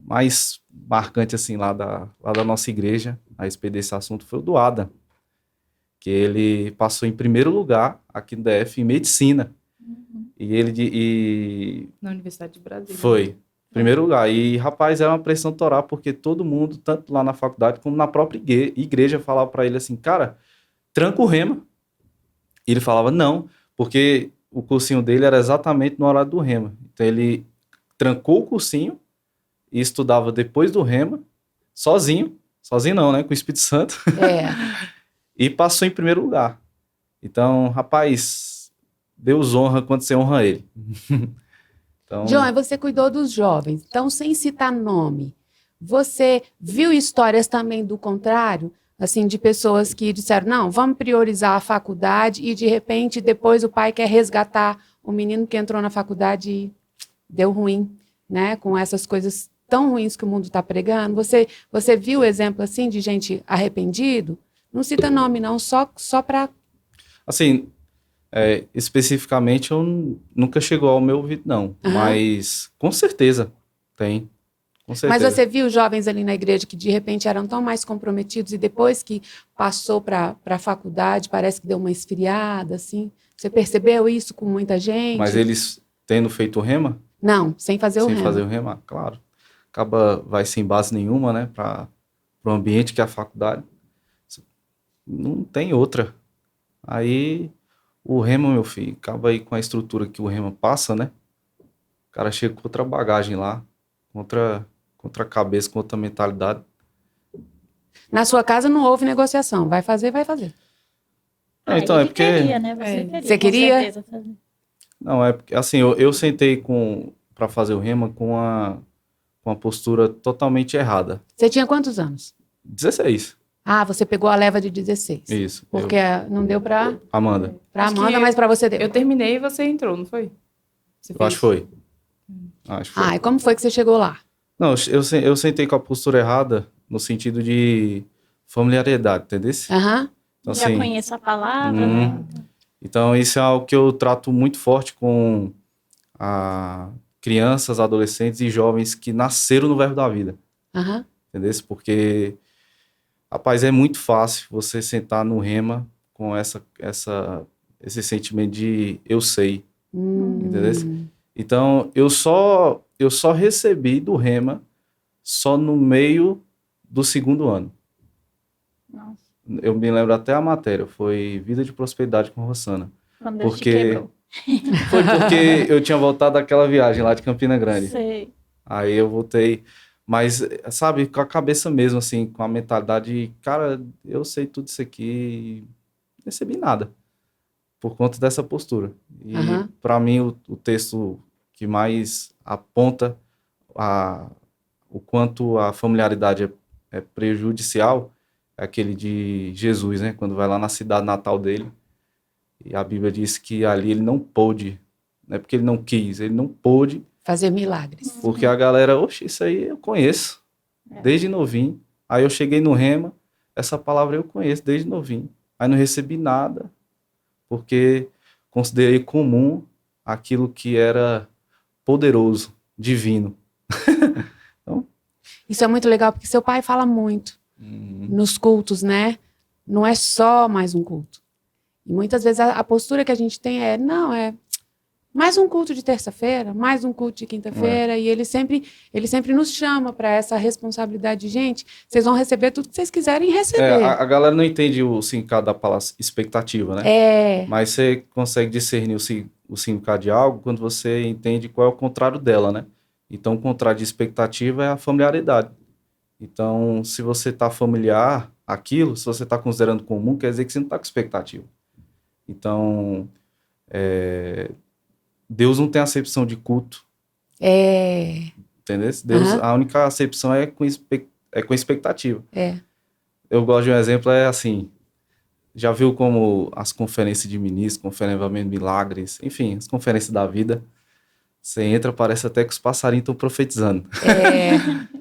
mais marcantes, assim, lá da nossa igreja, a respeito desse assunto, foi o do Adam, que ele passou em primeiro lugar aqui no DF em medicina. E Na Universidade de Brasília. foi, primeiro lugar. E, rapaz, era uma pressão toral, porque todo mundo, tanto lá na faculdade como na própria igreja, falava para ele assim, cara, tranca o Rema. E ele falava, não, porque o cursinho dele era exatamente no horário do Rema. Então, ele trancou o cursinho e estudava depois do Rema, sozinho não, né, com o Espírito Santo, é. e passou em primeiro lugar. Então, rapaz, Deus honra quando você honra ele. Então, John, você cuidou dos jovens, então, sem citar nome, você viu histórias também do contrário? Assim, de pessoas que disseram, não, vamos priorizar a faculdade e, de repente, depois o pai quer resgatar o menino que entrou na faculdade e deu ruim, né? Com essas coisas tão ruins que o mundo está pregando. Você viu exemplo, assim, de gente arrependido? Não cita nome, não, só para... assim, especificamente, nunca chegou ao meu ouvido, não. Aham. Mas, com certeza, tem. Com Mas certeza. você viu jovens ali na igreja que, de repente, eram tão mais comprometidos e depois que passou para a faculdade, parece que deu uma esfriada, assim? Você percebeu isso com muita gente? Mas eles tendo feito o Rema, Não, sem fazer o sem remo. fazer o Rema, claro. Vai sem base nenhuma, né, para o ambiente que é a faculdade. Não tem outra. Aí, o Rema, meu filho, acaba aí com a estrutura que o Rema passa, né? O cara chega com outra bagagem lá, com outra cabeça, com outra mentalidade. Na sua casa não houve negociação. Vai fazer, vai fazer. Não, então, ele é porque... queria, né? Você É. queria, Você com queria? certeza, fazer. Não, é porque, assim, eu sentei para fazer o Rema com uma postura totalmente errada. Você tinha quantos anos? 16, Ah, você pegou a leva de 16. isso. Porque não deu para Amanda, Acho que Amanda, mas para você deu. Eu terminei e você entrou, não foi? Você eu acho que foi. Acho que foi. Ah, e como foi que você chegou lá? Não, eu sentei com a postura errada no sentido de familiaridade, entendeu? Aham. Então, Já assim, conheço a palavra, Hum. né? então, isso é algo que eu trato muito forte com crianças, adolescentes e jovens que nasceram no verbo da vida, Aham. entendeu? Porque, rapaz, é muito fácil você sentar no Rema com esse sentimento de eu sei, entendeu? Então, eu só recebi do Rema só no meio do segundo ano. Nossa, Eu me lembro até a matéria, foi Vida de Prosperidade com Rossana. quando Deus Porque te quebrou. Foi porque eu tinha voltado daquela viagem lá de Campina Grande. Sei. Aí eu voltei, mas, sabe, com a cabeça mesmo, assim, com a mentalidade, cara, eu sei tudo isso aqui, não recebi nada, por conta dessa postura. E, Aham. para mim, o texto que mais aponta o quanto a familiaridade é prejudicial é aquele de Jesus, né? Quando vai lá na cidade natal dele, e a Bíblia diz que ali ele não pôde, não é porque ele não quis, ele não pôde, Fazer milagres. porque a galera, oxe, isso aí eu conheço, desde novinho. Aí eu cheguei no Rema, essa palavra eu conheço desde novinho. Aí não recebi nada, porque considerei comum aquilo que era poderoso, divino. Isso é muito legal, porque seu pai fala muito nos cultos, né? Não é só mais um culto. E muitas vezes a postura que a gente tem é mais um culto de terça-feira, mais um culto de quinta-feira, e ele sempre nos chama para essa responsabilidade de, gente, vocês vão receber tudo que vocês quiserem receber. A galera não entende o significado da palavra expectativa, né? É, Mas você consegue discernir o significado de algo quando você entende qual é o contrário dela, né? Então, o contrário de expectativa é a familiaridade. Então, se você está familiar àquilo, se você está considerando comum, quer dizer que você não está com expectativa. Então, Deus não tem acepção de culto, entendeu? Deus, Aham. a única acepção é com expectativa. É. Eu gosto de um exemplo, é assim, já viu como as conferências de ministros, conferência de milagres, enfim, as conferências da vida, você entra, parece até que os passarinhos estão profetizando.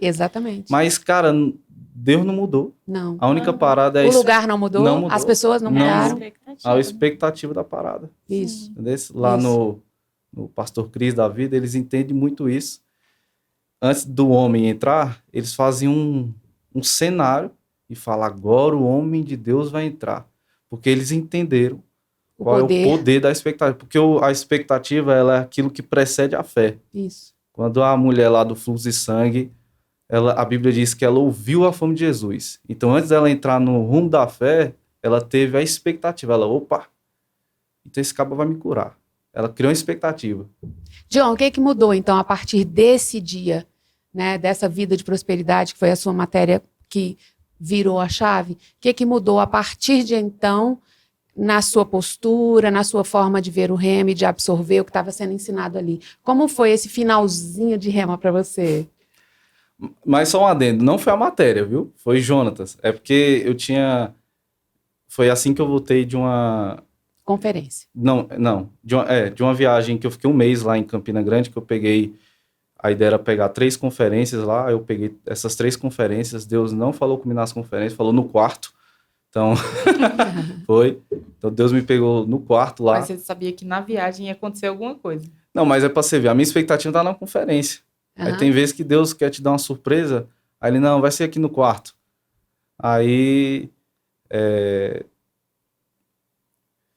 Exatamente. Mas, cara, Deus não mudou. Não. A única parada é O isso. lugar não mudou, Não mudou. as pessoas não Não mudaram. mudou. Expectativa. A expectativa da parada. Isso. Entendeu? Lá Isso. no Pastor Cris da vida, eles entendem muito isso. Antes do homem entrar, eles fazem um cenário e falam, agora o homem de Deus vai entrar. Porque eles entenderam O qual poder. é o poder da expectativa. Porque a expectativa ela é aquilo que precede a fé. Isso. Quando a mulher lá do fluxo de sangue, a Bíblia diz que ela ouviu a fome de Jesus. Então, antes dela entrar no rumo da fé, ela teve a expectativa. Ela, opa, então esse cabo vai me curar. Ela criou uma expectativa. John, o que que mudou, então, a partir desse dia, né, dessa vida de prosperidade, que foi a sua matéria que virou a chave? O que que mudou a partir de então, na sua postura, na sua forma de ver o rema e de absorver o que estava sendo ensinado ali? Como foi esse finalzinho de rema para você? Mas só um adendo, não foi a matéria, viu? Foi Jonatas. É porque eu tinha... Foi assim que eu voltei de uma... Conferência. Não. De uma viagem que eu fiquei um mês lá em Campina Grande, que eu peguei... A ideia era pegar 3 conferências lá, eu peguei essas 3 conferências, Deus não falou comigo nas conferências, falou no quarto. Então, foi. Então, Deus me pegou no quarto lá. Mas você sabia que na viagem ia acontecer alguma coisa. Não, mas é pra você ver, a minha expectativa tá na conferência. Aí tem vezes que Deus quer te dar uma surpresa, aí ele, não, vai ser aqui no quarto. Aí,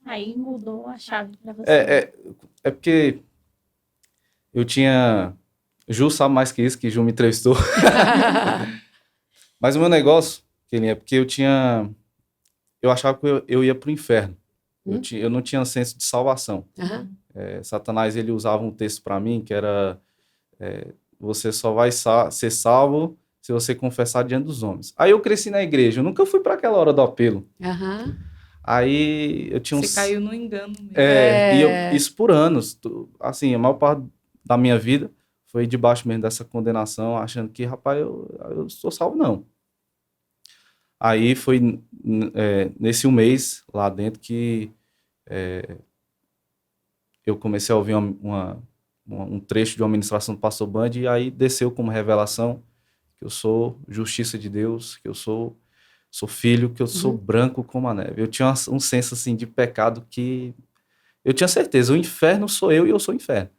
Aí mudou a chave pra você. é porque eu tinha... Ju sabe mais que isso, que Ju me entrevistou. Mas o meu negócio, Kelinha, é porque eu achava que eu ia pro inferno. Eu não tinha senso de salvação. Satanás, ele usava um texto para mim, que era... você só vai ser salvo se você confessar diante dos homens. Aí eu cresci na igreja, eu nunca fui para aquela hora do apelo. Aí eu tinha Você caiu no engano mesmo. E isso por anos. Assim, a maior parte da minha vida foi debaixo mesmo dessa condenação, achando que, rapaz, eu sou salvo, não. Aí foi nesse um mês lá dentro que eu comecei a ouvir um trecho de uma ministração do pastor Band, e aí desceu como revelação que eu sou justiça de Deus, que eu sou filho, que eu sou branco como a neve. Eu tinha um senso assim de pecado que eu tinha certeza, o inferno sou eu e eu sou o inferno.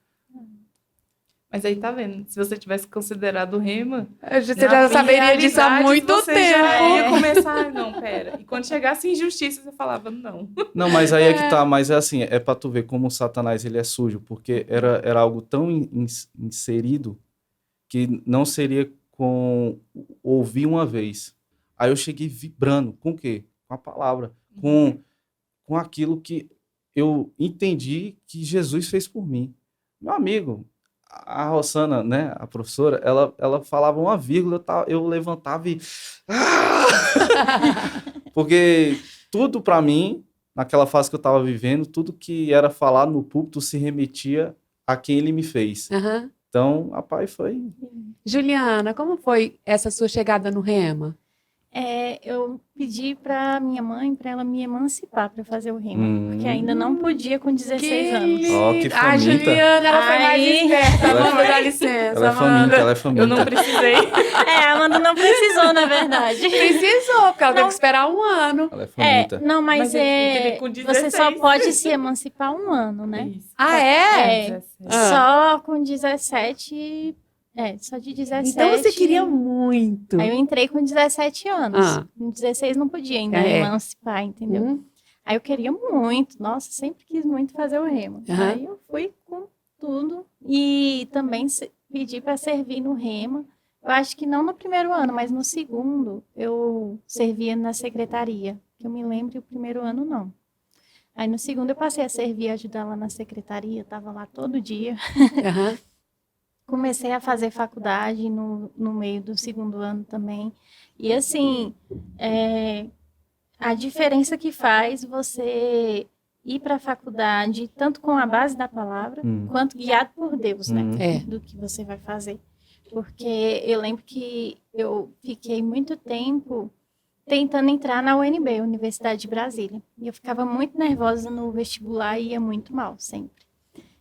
Mas aí tá vendo, se você tivesse considerado o rema, Você já saberia disso há muito você tempo. já ia começar, não, pera. E quando chegasse em injustiça, você falava, não. Não, mas aí é que tá, mas é assim, é pra tu ver como o Satanás ele é sujo, porque era algo tão inserido que não seria com ouvir uma vez. Aí eu cheguei vibrando, com o quê? Com a palavra, com aquilo que eu entendi que Jesus fez por mim. Meu amigo, a Rosana, né, a professora, ela falava uma vírgula, eu levantava e... Porque tudo para mim, naquela fase que eu estava vivendo, tudo que era falado no púlpito se remetia a quem ele me fez. Então, rapaz, foi... Juliana, como foi essa sua chegada no rema? Eu pedi para minha mãe, para ela me emancipar para fazer o rema, porque ainda não podia com 16 anos. Ó, que A faminta. Juliana, ela foi mais esperta. Ela Vamos dar licença, Ela é faminta, ela é faminta. Eu não precisei. A Amanda não precisou, na verdade. Precisou, porque ela teve que esperar um ano. Ela é faminta. Não, mas ele teve com você 16. só pode se emancipar um ano, né? Isso. Ah, é? 17. Só com 17... só de 17. Então você queria muito. Aí eu entrei com 17 anos. Ah. Com 16 não podia ainda emancipar, entendeu? Aí eu queria muito. Nossa, sempre quis muito fazer o rema. Aí eu fui com tudo. E também pedi para servir no rema. Eu acho que não no primeiro ano, mas no segundo eu servia na secretaria. Eu me lembro, o primeiro ano não. Aí no segundo eu passei a servir, ajudar lá na secretaria, estava lá todo dia. Aham. Comecei a fazer faculdade no meio do segundo ano também. E assim, a diferença que faz você ir para a faculdade, tanto com a base da palavra, quanto guiado por Deus, né? É. Do que você vai fazer. Porque eu lembro que eu fiquei muito tempo tentando entrar na UNB, Universidade de Brasília. E eu ficava muito nervosa no vestibular e ia muito mal, sempre.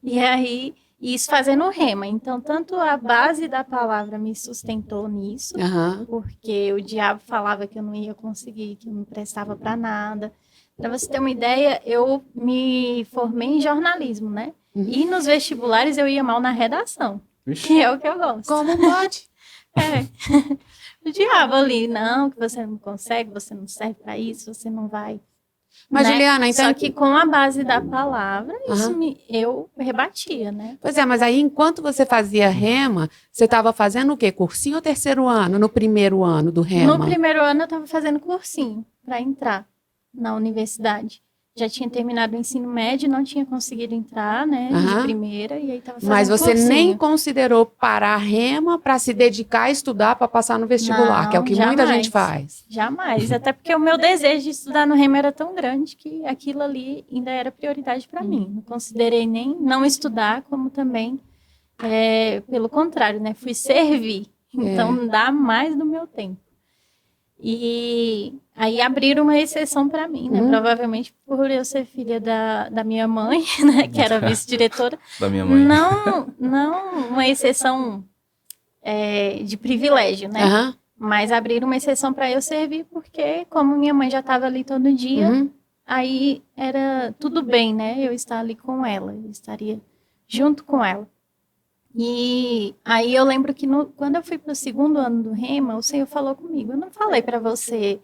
E aí, isso fazendo rema. Então, tanto a base da palavra me sustentou nisso, Aham. porque o diabo falava que eu não ia conseguir, que eu não prestava para nada. Para você ter uma ideia, eu me formei em jornalismo, né? E nos vestibulares eu ia mal na redação, Vixe. que é o que eu gosto. Como pode? O diabo ali, não, que você não consegue, você não serve para isso, você não vai. Mas, né? Juliana, então... Só que com a base da palavra, isso Aham. eu rebatia, né? Pois é, mas aí enquanto você fazia rema, você estava fazendo o quê? Cursinho ou terceiro ano? No primeiro ano do rema? No primeiro ano eu estava fazendo cursinho para entrar na universidade. Já tinha terminado o ensino médio, não tinha conseguido entrar, né, Aham. de primeira, e aí estava fazendo Mas você cursinho. nem considerou parar a rema para se dedicar a estudar para passar no vestibular, Não, que é o que muita jamais. gente faz. Jamais, até porque o meu desejo de estudar no Rema era tão grande que aquilo ali ainda era prioridade para mim. Não considerei nem não estudar, como também, pelo contrário, né? Fui servir, então dá mais do meu tempo. E aí abriram uma exceção para mim, né? Provavelmente por eu ser filha da minha mãe, né? Que era vice-diretora. Da minha mãe. Não uma exceção de privilégio, né? Aham. Mas abriram uma exceção para eu servir, porque como minha mãe já estava ali todo dia, Uhum. aí era tudo bem, né? Eu estar ali com ela, eu estaria junto com ela. E aí eu lembro que quando eu fui para o segundo ano do Rema, o Senhor falou comigo, eu não falei para você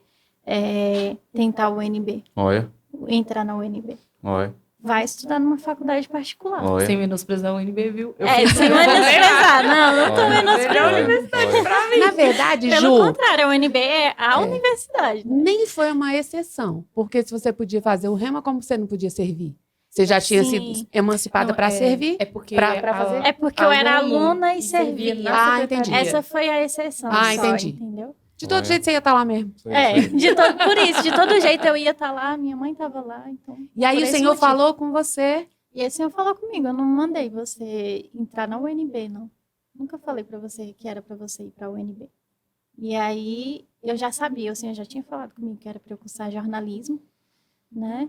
tentar o UNB, Olha, entrar na UNB. olha, Vai estudar numa faculdade particular. olha. Sem menosprezar o UNB, viu? Sem menosprezar, não tô Olha. menosprezando. Na verdade, Pelo Ju, contrário, a UNB é a universidade. Né? nem foi uma exceção. Porque se você podia fazer o rema, como você não podia servir? Você já tinha Sim. sido emancipada Não, para servir? É porque Pra fazer? É porque eu era aluno aluna e e servia servia. na Ah, secretaria. entendi. Essa foi a exceção. Ah, só, entendi. Entendeu? De todo Olha. jeito você ia estar lá mesmo. Sei, sei. Por isso, de todo jeito eu ia estar lá, minha mãe estava lá, então. E aí Por o esse Senhor motivo. falou com você. E aí o Senhor falou comigo, eu não mandei você entrar na UNB, não. Nunca falei para você que era para você ir para a UNB. E aí eu já sabia, o Senhor já tinha falado comigo que era para eu cursar jornalismo, né?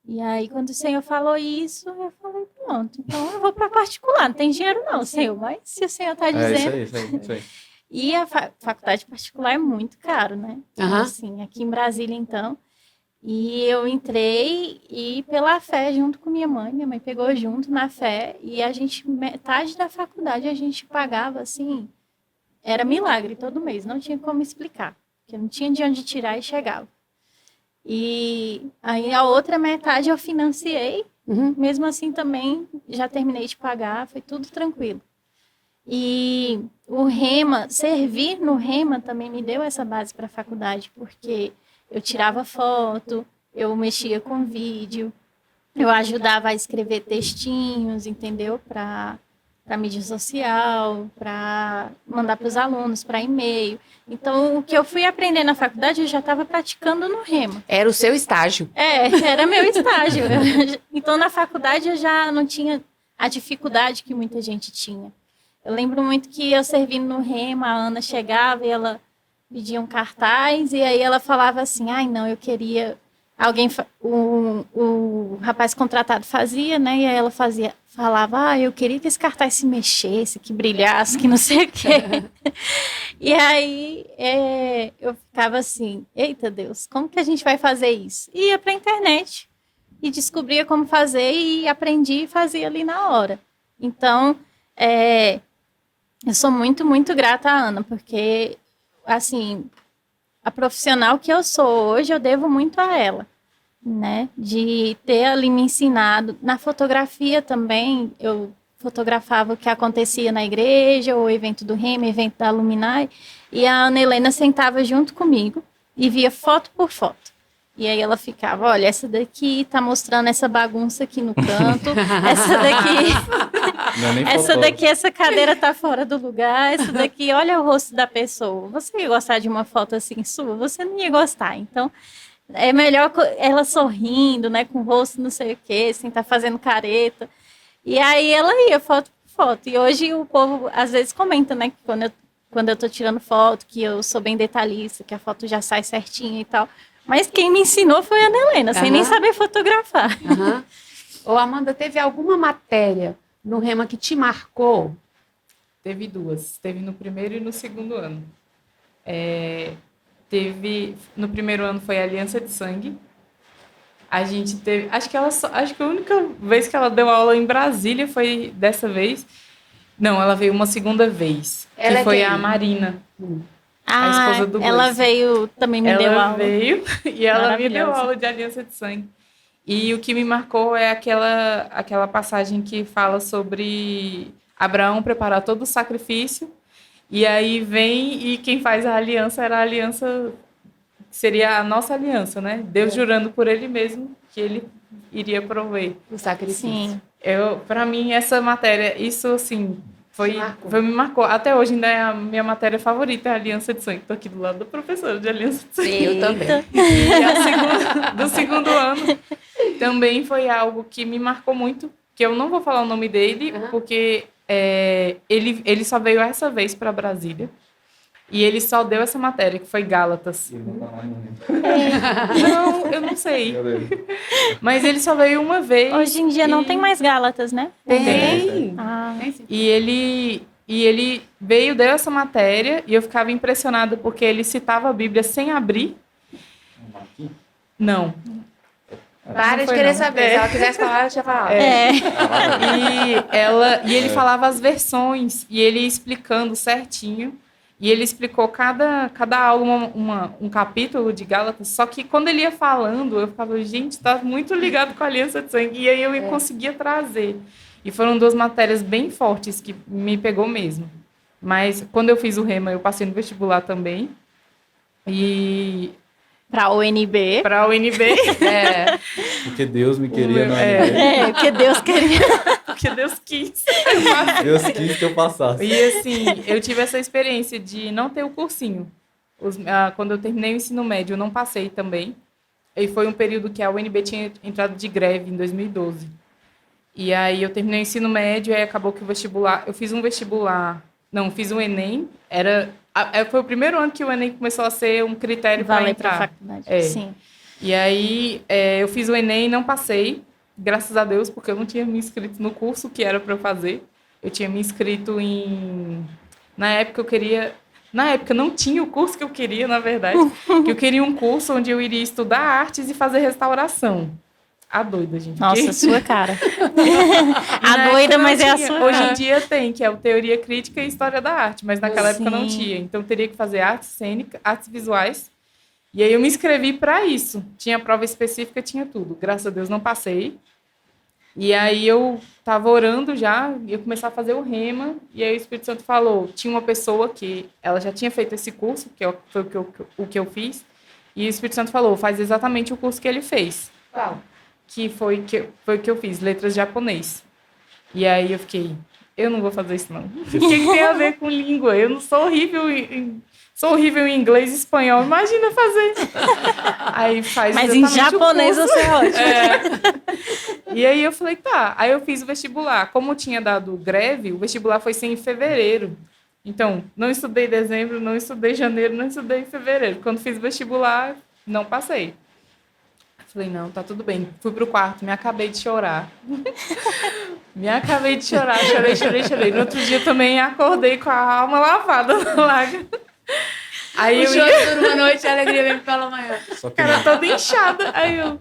E aí quando o Senhor falou isso, eu falei, pronto, então eu vou para particular, não tem dinheiro não, Senhor, mas se o Senhor está dizendo... Isso aí. E a faculdade particular é muito caro, né? Aham. Assim, aqui em Brasília, então. E eu entrei e pela fé, junto com minha mãe pegou junto na fé, e a gente, metade da faculdade a gente pagava, assim, era milagre todo mês, não tinha como explicar, porque não tinha de onde tirar e chegava. E aí a outra metade eu financiei, Uhum. mesmo assim também já terminei de pagar, foi tudo tranquilo. E o Rema, servir no Rema também me deu essa base para a faculdade, porque eu tirava foto, eu mexia com vídeo, eu ajudava a escrever textinhos, entendeu? Para mídia social, para mandar para os alunos, para e-mail. Então, o que eu fui aprender na faculdade, eu já estava praticando no Rema. Era o seu estágio. Era meu estágio. Então, na faculdade, eu já não tinha a dificuldade que muita gente tinha. Eu lembro muito que eu servindo no Rema, a Ana chegava e ela pedia um cartaz, e aí ela falava assim, ai não, eu queria... O rapaz contratado fazia, né? E aí ela falava, eu queria que esse cartaz se mexesse, que brilhasse, que não sei o quê. E aí eu ficava assim, eita Deus, como que a gente vai fazer isso? E ia para a internet e descobria como fazer e aprendi e fazia ali na hora. Então, eu sou muito, muito grata à Ana, porque, assim, a profissional que eu sou hoje, eu devo muito a ela, né? De ter ali me ensinado. Na fotografia também, eu fotografava o que acontecia na igreja, o evento do Rema, evento da Luminai, e a Ana Helena sentava junto comigo e via foto por foto. E aí ela ficava, olha, essa daqui tá mostrando essa bagunça aqui no canto, essa daqui, Não é nem essa fotógrafo. daqui, essa cadeira tá fora do lugar, essa daqui, olha o rosto da pessoa. Você ia gostar de uma foto assim sua? Você não ia gostar. Então, é melhor ela sorrindo, né, com o rosto não sei o quê, sem estar fazendo careta. E aí ela ia foto por foto. E hoje o povo às vezes comenta, né, que quando eu tô tirando foto, que eu sou bem detalhista, que a foto já sai certinha e tal. Mas quem me ensinou foi a Ana Helena, sem nem saber fotografar. Aham. Ô, Amanda, teve alguma matéria no Rema que te marcou? Teve duas. Teve no primeiro e no segundo ano. No primeiro ano foi a Aliança de Sangue. A gente teve. Acho que a única vez que ela deu aula em Brasília foi dessa vez. Não, ela veio uma segunda vez. Ela que é foi quem? a Marina. Ah, esposa do ela Gleice. veio, também me deu Ela aula. veio e ela me deu Maravilhosa. aula de Aliança de Sangue. E o que me marcou é aquela passagem que fala sobre Abraão preparar todo o sacrifício. E aí vem e quem faz a aliança era a aliança, seria a nossa aliança, né? Deus jurando por ele mesmo que ele iria prover. O sacrifício. Sim. Para mim, essa matéria, isso assim, me marcou. Até hoje ainda é a minha matéria favorita, é a Aliança de Sangue. Estou aqui do lado da professora de Aliança de Sangue. Eu também. E do segundo ano também foi algo que me marcou muito, que eu não vou falar o nome dele, porque ele só veio essa vez para Brasília. E ele só deu essa matéria, que foi Gálatas. Não, eu não sei. Mas ele só veio uma vez. Hoje em dia não tem mais Gálatas, né? Tem. Ah, Tem sim. E ele veio, deu essa matéria, e eu ficava impressionada porque ele citava a Bíblia sem abrir. Não. Para Não de foi, querer não. saber. Se ela quisesse falar, ela tinha falado. E ele falava as versões, e ele ia explicando certinho. E ele explicou cada aula um capítulo de Gálatas, só que quando ele ia falando, eu ficava, gente, tá muito ligado com a Aliança de Sangue. E aí eu conseguia trazer. E foram duas matérias bem fortes que me pegou mesmo. Mas quando eu fiz o Rema, eu passei no vestibular também. E pra UNB. para a UNB, Porque Deus me queria na Porque Deus queria. porque Deus quis. Deus quis que eu passasse. E assim, eu tive essa experiência de não ter o cursinho. Quando eu terminei o ensino médio, eu não passei também. E foi um período que a UNB tinha entrado de greve, em 2012. E aí eu terminei o ensino médio, e aí acabou que o vestibular... Eu fiz um vestibular... Não, fiz um Enem. Foi o primeiro ano que o Enem começou a ser um critério para Valer pra entrar. faculdade. Sim. E aí eu fiz o Enem e não passei. Graças a Deus, porque eu não tinha me inscrito no curso que era para eu fazer. Eu tinha me inscrito Na época não tinha o curso que eu queria, na verdade. Que eu queria um curso onde eu iria estudar artes e fazer restauração. A doida, gente. Nossa, sua cara. E na A doida, época não mas é a tinha. sua Hoje cara. em dia tem, que é o Teoria Crítica e História da Arte. Mas naquela época não Sim. tinha. Então eu teria que fazer artes cênicas, artes visuais. E aí eu me inscrevi para isso. Tinha prova específica, tinha tudo. Graças a Deus não passei. E aí eu estava orando já, e eu comecei a fazer o Rema, e aí o Espírito Santo falou, tinha uma pessoa que ela já tinha feito esse curso, foi o que eu fiz, e o Espírito Santo falou, faz exatamente o curso que ele fez. Qual? Que foi o que eu fiz, letras japonês. E aí eu fiquei, eu não vou fazer isso não. O que tem a ver com língua? Eu não sou horrível Sou horrível em inglês e espanhol, imagina fazer. Aí faz Mas em exatamente o japonês curso. você é ótimo. E aí eu falei, tá. Aí eu fiz o vestibular. Como eu tinha dado greve, o vestibular foi ser em fevereiro. Então, não estudei dezembro, não estudei janeiro, não estudei fevereiro. Quando fiz o vestibular, não passei. Falei, não, tá tudo bem. Fui pro quarto, me acabei de chorar. Chorei. No outro dia também acordei com a alma lavada na lágrima. Aí O choro dura uma noite e a alegria vem pela manhã. Só que cara não. toda inchada. Aí eu,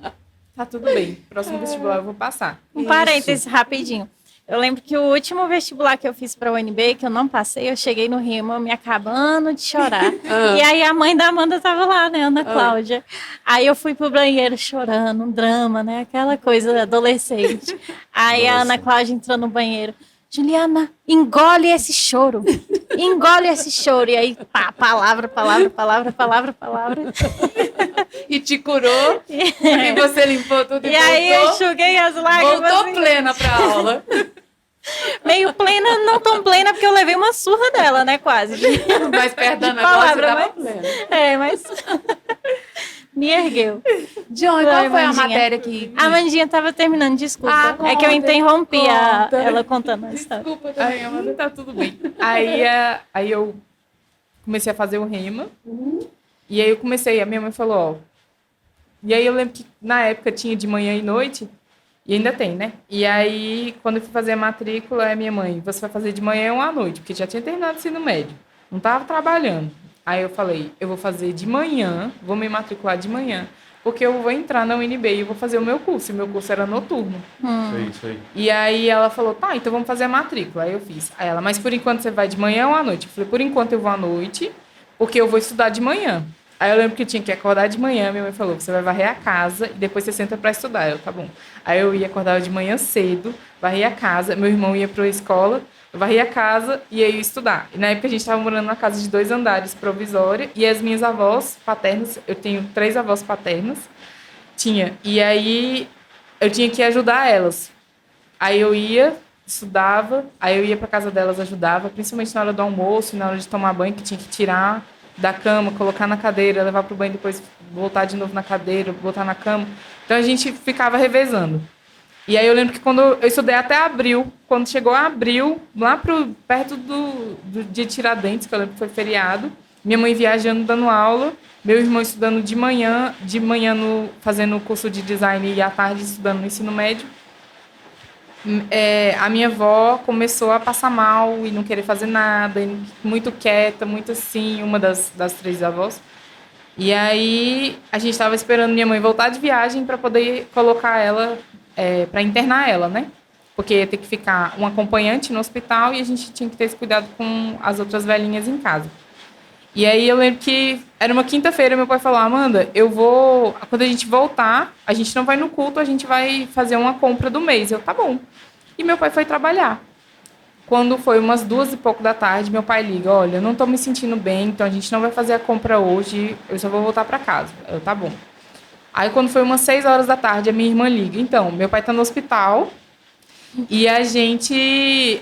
tá tudo bem. Próximo vestibular eu vou passar. Um parêntese rapidinho. Eu lembro que o último vestibular que eu fiz para a UNB, que eu não passei, eu cheguei no Rema me acabando de chorar. E aí a mãe da Amanda tava lá, né, Ana Cláudia. Aí eu fui pro banheiro chorando, um drama, né, aquela coisa adolescente. Aí a Ana Cláudia entrou no banheiro. Juliana, engole esse choro. engole esse choro. E aí, pá, palavra. E te curou, e você limpou tudo E aí eu enxuguei as lágrimas. voltou assim, plena pra aula. meio plena, não tão plena, porque eu levei uma surra dela, né, quase. Mais perto da De Ana Cláudia, palavra, tava mas- plena. Mas me ergueu. John, e Vai, qual foi a Amandinha. matéria que... A Mandinha tava terminando, desculpa. Ah, É que eu conta, interrompi conta. ela contando a história. Desculpa Aí, também. Amanda, tá tudo bem. Aí eu comecei a fazer o rema. E aí eu comecei, a minha mãe falou, ó. E aí eu lembro que na época tinha de manhã e noite, e ainda tem, né? E aí, quando eu fui fazer a matrícula, a minha mãe, você vai fazer de manhã ou à noite, porque já tinha terminado o ensino médio. Não tava trabalhando. Aí eu falei, eu vou fazer de manhã, vou me matricular de manhã, porque eu vou entrar na UNB e vou fazer o meu curso. E meu curso era noturno. Isso aí. E aí ela falou, tá, então vamos fazer a matrícula. Aí eu fiz. Aí ela, mas por enquanto você vai de manhã ou à noite? Eu falei, por enquanto eu vou à noite, porque eu vou estudar de manhã. Aí eu lembro que eu tinha que acordar de manhã, minha mãe falou, você vai varrer a casa e depois você senta pra estudar. Eu, tá bom. Aí eu ia acordar de manhã cedo, varria a casa, meu irmão ia pra escola, eu varria a casa e aí eu ia estudar. E na época a gente tava morando numa casa de 2 andares, provisória, e as minhas avós paternas, eu tenho 3 avós paternas, tinha. E aí eu tinha que ajudar elas. Aí eu ia, estudava, aí eu ia pra casa delas, ajudava, principalmente na hora do almoço, na hora de tomar banho, que tinha que tirar da cama, colocar na cadeira, levar pro banho, depois voltar de novo na cadeira, botar na cama. Então a gente ficava revezando. E aí eu lembro que quando eu estudei até abril, quando chegou abril, lá perto do dia de Tiradentes, que eu lembro que foi feriado, minha mãe viajando, dando aula, meu irmão estudando de manhã fazendo o curso de design e à tarde estudando no ensino médio. A minha avó começou a passar mal e não querer fazer nada, e muito quieta, muito assim, uma das 3 avós. E aí a gente estava esperando minha mãe voltar de viagem para poder colocar ela, para internar ela, né? Porque ia ter que ficar um acompanhante no hospital e a gente tinha que ter esse cuidado com as outras velhinhas em casa. E aí eu lembro que era uma quinta-feira, meu pai falou, Amanda, quando a gente voltar, a gente não vai no culto, a gente vai fazer uma compra do mês. Eu, tá bom. E meu pai foi trabalhar. Quando foi umas 2 e pouco da tarde, meu pai liga, olha, eu não tô me sentindo bem, então a gente não vai fazer a compra hoje, eu só vou voltar para casa. Eu, tá bom. Aí quando foi umas 6 horas da tarde, a minha irmã liga, então, meu pai tá no hospital e a gente...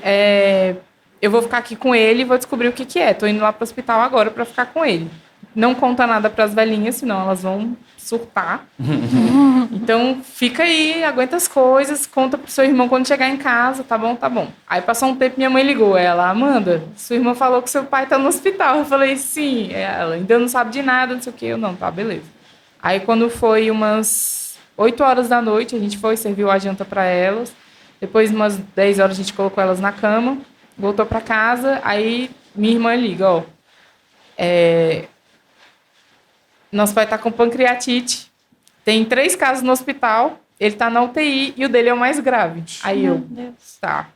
eu vou ficar aqui com ele e vou descobrir o que que é. Tô indo lá pro hospital agora para ficar com ele. Não conta nada para as velhinhas, senão elas vão surtar. Então, fica aí, aguenta as coisas, conta pro seu irmão quando chegar em casa, tá bom, tá bom. Aí passou um tempo, minha mãe ligou, ela, Amanda, sua irmã falou que seu pai tá no hospital. Eu falei, sim. Ela ainda não sabe de nada, não sei o quê. Eu, não, tá, beleza. Aí quando foi umas 8 horas da noite, a gente foi, serviu a janta para elas. Depois, umas 10 horas, a gente colocou elas na cama, voltou para casa, aí minha irmã liga, ó, nosso pai tá com pancreatite, tem 3 casos no hospital, ele tá na UTI e o dele é o mais grave. Aí Meu eu, Deus. tá.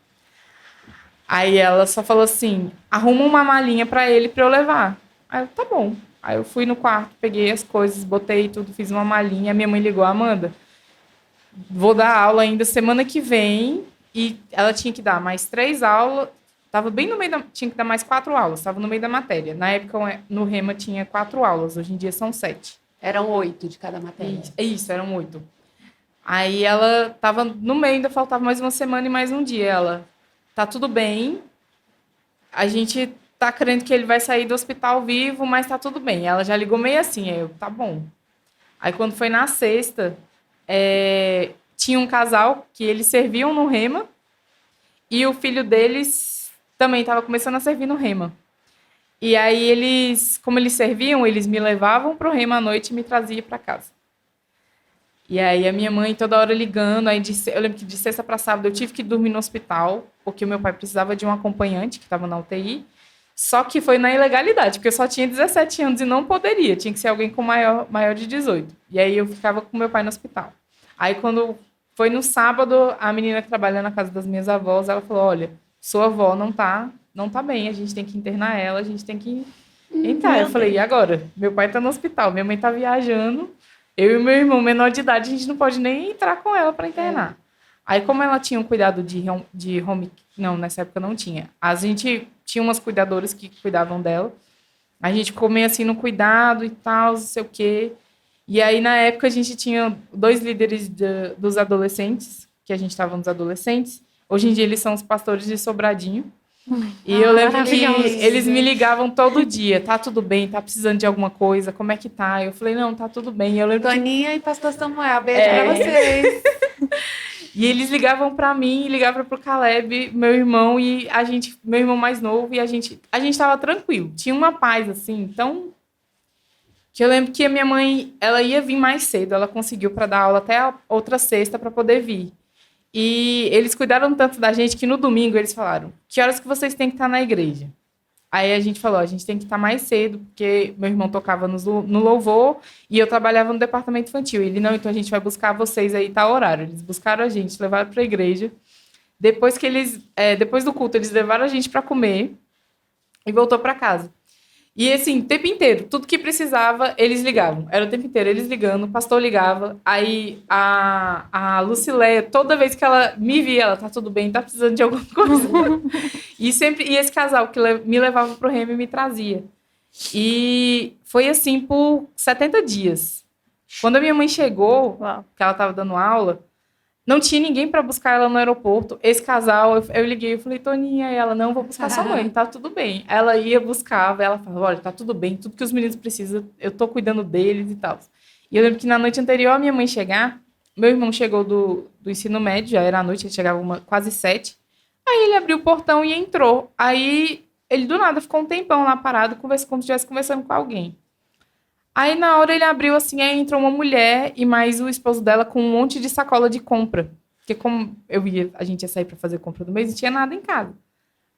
Aí ela só falou assim, arruma uma malinha para ele para eu levar. Aí eu, tá bom. Aí eu fui no quarto, peguei as coisas, botei tudo, fiz uma malinha, minha mãe ligou, Amanda, vou dar aula ainda semana que vem, e ela tinha que dar mais 3 aulas, estava bem no meio tinha que dar mais 4 aulas, estava no meio da matéria. Na época, no Rema, tinha 4 aulas, hoje em dia são 7. Eram 8 de cada matéria. Isso, eram 8. Aí ela estava no meio, ainda faltava mais uma semana e mais um dia. Ela, tá tudo bem, a gente tá crendo que ele vai sair do hospital vivo, mas tá tudo bem. Ela já ligou meio assim, aí eu, tá bom. Aí quando foi na sexta, tinha um casal que eles serviam no Rema e o filho deles também estava começando a servir no Rema. E aí eles, como eles serviam, eles me levavam pro Rema à noite e me traziam para casa. E aí a minha mãe toda hora ligando, aí eu lembro que de sexta para sábado eu tive que dormir no hospital, porque o meu pai precisava de um acompanhante que estava na UTI. Só que foi na ilegalidade, porque eu só tinha 17 anos e não poderia, tinha que ser alguém com maior de 18. E aí eu ficava com meu pai no hospital. Aí quando foi no sábado, a menina que trabalha na casa das minhas avós, ela falou, olha, sua avó não tá bem, a gente tem que internar ela, a gente tem que entrar. Eu falei, e agora? Meu pai tá no hospital, minha mãe tá viajando, eu e meu irmão menor de idade, a gente não pode nem entrar com ela para internar. Aí, como ela tinha um cuidado de home... Não, nessa época não tinha. A gente tinha umas cuidadoras que cuidavam dela. A gente ficou meio assim no cuidado e tal, não sei o quê. E aí, na época, a gente tinha 2 líderes dos adolescentes, que a gente estava nos adolescentes. Hoje em dia, eles são os pastores de Sobradinho. E eu lembro que eles me ligavam todo dia. Tá tudo bem? Tá precisando de alguma coisa? Como é que tá? Eu falei, não, tá tudo bem. E eu lembro Toninha e pastor Samuel, beijo pra vocês. E eles ligavam pra mim, ligavam pro Caleb, meu irmão, e meu irmão mais novo, e a gente tava tranquilo. Tinha uma paz, assim, então... Que eu lembro que a minha mãe, ela ia vir mais cedo, ela conseguiu para dar aula até a outra sexta para poder vir. E eles cuidaram tanto da gente que no domingo eles falaram: que horas que vocês têm que estar na igreja? Aí a gente falou: a gente tem que estar mais cedo, porque meu irmão tocava no louvor e eu trabalhava no departamento infantil. Ele: não, então a gente vai buscar vocês aí, tá horário. Eles buscaram a gente, levaram para a igreja. Depois do culto, eles levaram a gente para comer e voltou para casa. E assim, o tempo inteiro, tudo que precisava, eles ligavam. Era o tempo inteiro, eles ligando, o pastor ligava. Aí a Lucileia, toda vez que ela me via, ela: tá tudo bem, tá precisando de alguma coisa. E esse casal que me levava pro Remo e me trazia. E foi assim por 70 dias. Quando a minha mãe chegou, que ela tava dando aula, não tinha ninguém para buscar ela no aeroporto. Esse casal, eu liguei e falei: Toninha, e ela: não, vou buscar sua mãe, tá tudo bem. Ela ia, buscava, ela falava: olha, tá tudo bem, tudo que os meninos precisam, eu tô cuidando deles e tal. E eu lembro que na noite anterior a minha mãe chegar, meu irmão chegou do ensino médio, já era à noite, ele chegava quase 7. Aí ele abriu o portão e entrou. Aí ele do nada ficou um tempão lá parado, como se estivesse conversando com alguém. Aí, na hora, ele abriu assim, aí entrou uma mulher e mais o esposo dela com um monte de sacola de compra. Porque como a gente ia sair para fazer compra do mês, não tinha nada em casa.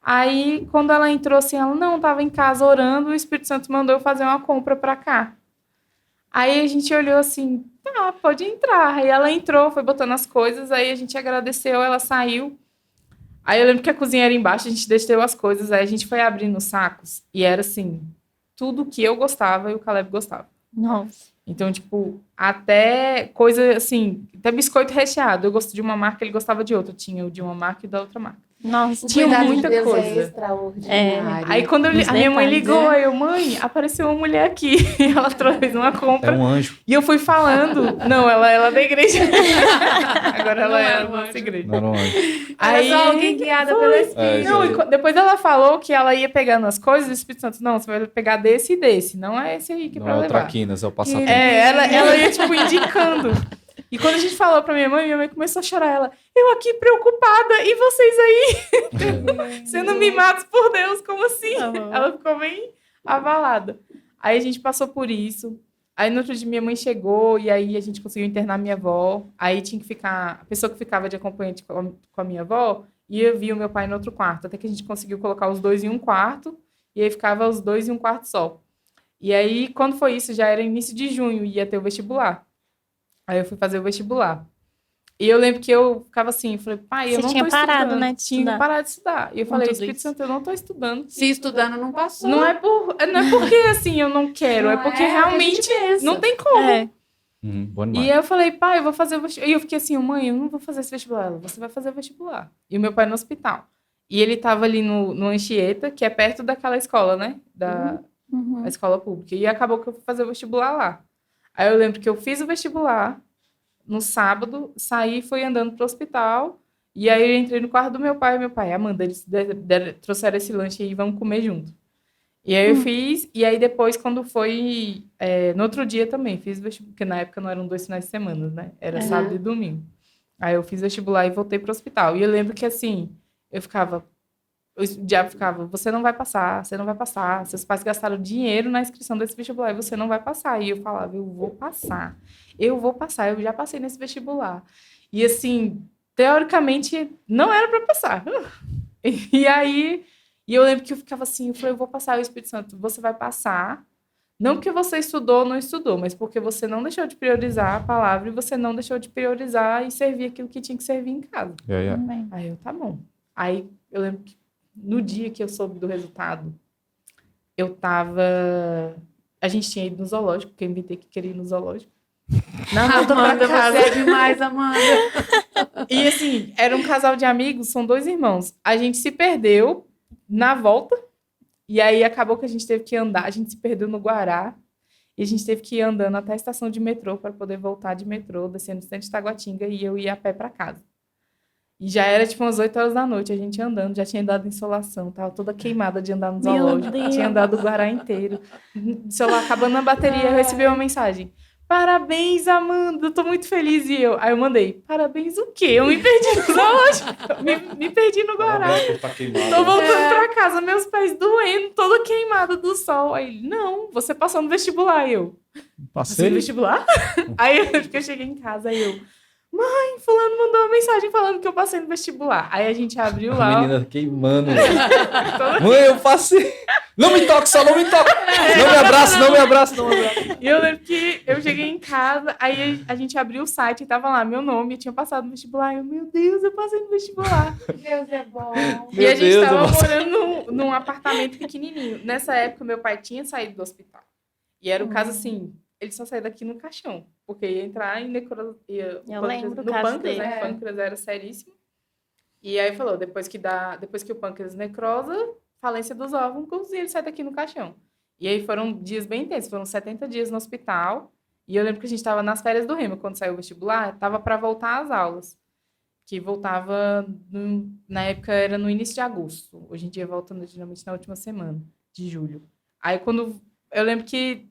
Aí, quando ela entrou assim, ela: não, estava em casa orando, o Espírito Santo mandou eu fazer uma compra para cá. Aí a gente olhou assim: tá, pode entrar. Aí ela entrou, foi botando as coisas, aí a gente agradeceu, ela saiu. Aí eu lembro que a cozinha era embaixo, a gente desceu as coisas, aí a gente foi abrindo os sacos e era assim... tudo que eu gostava e o Caleb gostava. Nossa. Então, tipo, até coisa assim, até biscoito recheado. Eu gosto de uma marca, ele gostava de outra. Tinha o de uma marca e da outra marca. Nossa, tinha muita Deus coisa. É extraordinário. Aí quando a minha mãe ligou, aí eu: mãe, apareceu uma mulher aqui. E ela trouxe uma compra. É um anjo. E eu fui falando. Não, ela é da igreja. Agora ela é da nossa igreja. Não era um anjo. Aí, só alguém guiada pelo Espírito. Não, e depois ela falou que ela ia pegando as coisas do Espírito Santo. Não, você vai pegar desse e desse. Não é esse aí que é pra Não é o levar. Traquinas, é o passatempo. Ela ia, tipo, indicando. E quando a gente falou pra minha mãe começou a chorar. Ela: eu aqui preocupada, e vocês aí sendo mimados por Deus, como assim? Uhum. Ela ficou bem abalada. Aí a gente passou por isso. Aí no outro dia minha mãe chegou, e aí a gente conseguiu internar minha avó. Aí tinha que ficar... A pessoa que ficava de acompanhante com a minha avó ia vir o meu pai no outro quarto. Até que a gente conseguiu colocar os 2 em um quarto, e aí ficava os 2 em um quarto só. E aí, quando foi isso, já era início de junho, ia ter o vestibular. Aí eu fui fazer o vestibular. E eu lembro que eu ficava assim, eu falei: pai, eu não tô estudando. Você tinha parado, né, de Tinha estudar. parado de estudar. E eu falei: Espírito Santo, eu não tô estudando. Se estudando, não passou. Não é porque, assim, eu não quero. É porque realmente não tem como. Bom demais. E eu falei: pai, eu vou fazer o vestibular. E eu fiquei assim: mãe, eu não vou fazer esse vestibular. Ela: você vai fazer o vestibular. E o meu pai no hospital. E ele tava ali no Anchieta, que é perto daquela escola, né? Da escola pública. E acabou que eu fui fazer o vestibular lá. Aí eu lembro que eu fiz o vestibular no sábado, saí e fui andando pro hospital. E aí eu entrei no quarto do meu pai. E meu pai: Amanda, eles trouxeram esse lanche aí, vamos comer junto. E aí eu fiz, e aí depois, quando foi... no outro dia também, fiz vestibular, porque na época não eram 2 finais de semana, né? Era sábado e domingo. Aí eu fiz vestibular e voltei pro hospital. E eu lembro que, assim, o diabo ficava: você não vai passar, você não vai passar. Seus pais gastaram dinheiro na inscrição desse vestibular e você não vai passar. E eu falava: eu vou passar, eu já passei nesse vestibular. E, assim, teoricamente, não era para passar. E aí... E eu lembro que eu ficava assim, eu falei: eu vou passar. O Espírito Santo: você vai passar, não porque você estudou ou não estudou, mas porque você não deixou de priorizar a palavra e você não deixou de priorizar e servir aquilo que tinha que servir em casa. Aí eu: tá bom. Aí eu lembro que no dia que eu soube do resultado, a gente tinha ido no zoológico, porque eu inventei que queria ir no zoológico. Na volta pra Amanda, casa. você é demais, Amanda. E assim, era um casal de amigos, são 2 irmãos. A gente se perdeu na volta, e aí acabou que a gente teve que andar, a gente se perdeu no Guará, e a gente teve que ir andando até a estação de metrô para poder voltar de metrô, descendo no centro de Taguatinga, e eu ia a pé para casa. E já era tipo umas 8 horas da noite, a gente andando, já tinha dado insolação, tava toda queimada de andar no Meu zoológico, Deus. tinha andado o Guará inteiro. O celular acabando a bateria, eu recebi uma mensagem. Parabéns, Amanda, eu tô muito feliz. Aí eu mandei, parabéns o quê? Eu me perdi no zoológico, me perdi no Guará. Tá queimado. Tô voltando pra casa, meus pés doendo, toda queimada do sol. Aí ele, não, você passou no vestibular. Eu, passei no vestibular? Aí eu cheguei em casa, aí eu, mãe, fulano mandou uma mensagem falando que eu passei no vestibular. Aí a gente abriu A lá. menina queimando. Mãe, eu passei. Não me toque, só não me toque. Não me abraça, não me abraça, não me abraça. E eu lembro que eu cheguei em casa, aí a gente abriu o site e tava lá meu nome, eu tinha passado no vestibular. Eu, meu Deus, eu passei no vestibular. Deus é bom. E a gente Deus, tava eu passei. morando num apartamento pequenininho. Nessa época, meu pai tinha saído do hospital. E era o caso assim, ele só saía daqui no caixão, porque ia entrar em necrose. Eu lembro do no caso pâncreas, dele. né? O pâncreas era seríssimo. E aí falou, depois que o pâncreas necrosa, falência dos órgãos, e ele sai daqui no caixão. E aí foram dias bem intensos, foram 70 dias no hospital. E eu lembro que a gente estava nas férias do Remo, quando saiu o vestibular, estava para voltar às aulas. Que voltava, na época era no início de agosto. Hoje em dia volta geralmente na última semana de julho. Aí quando, eu lembro que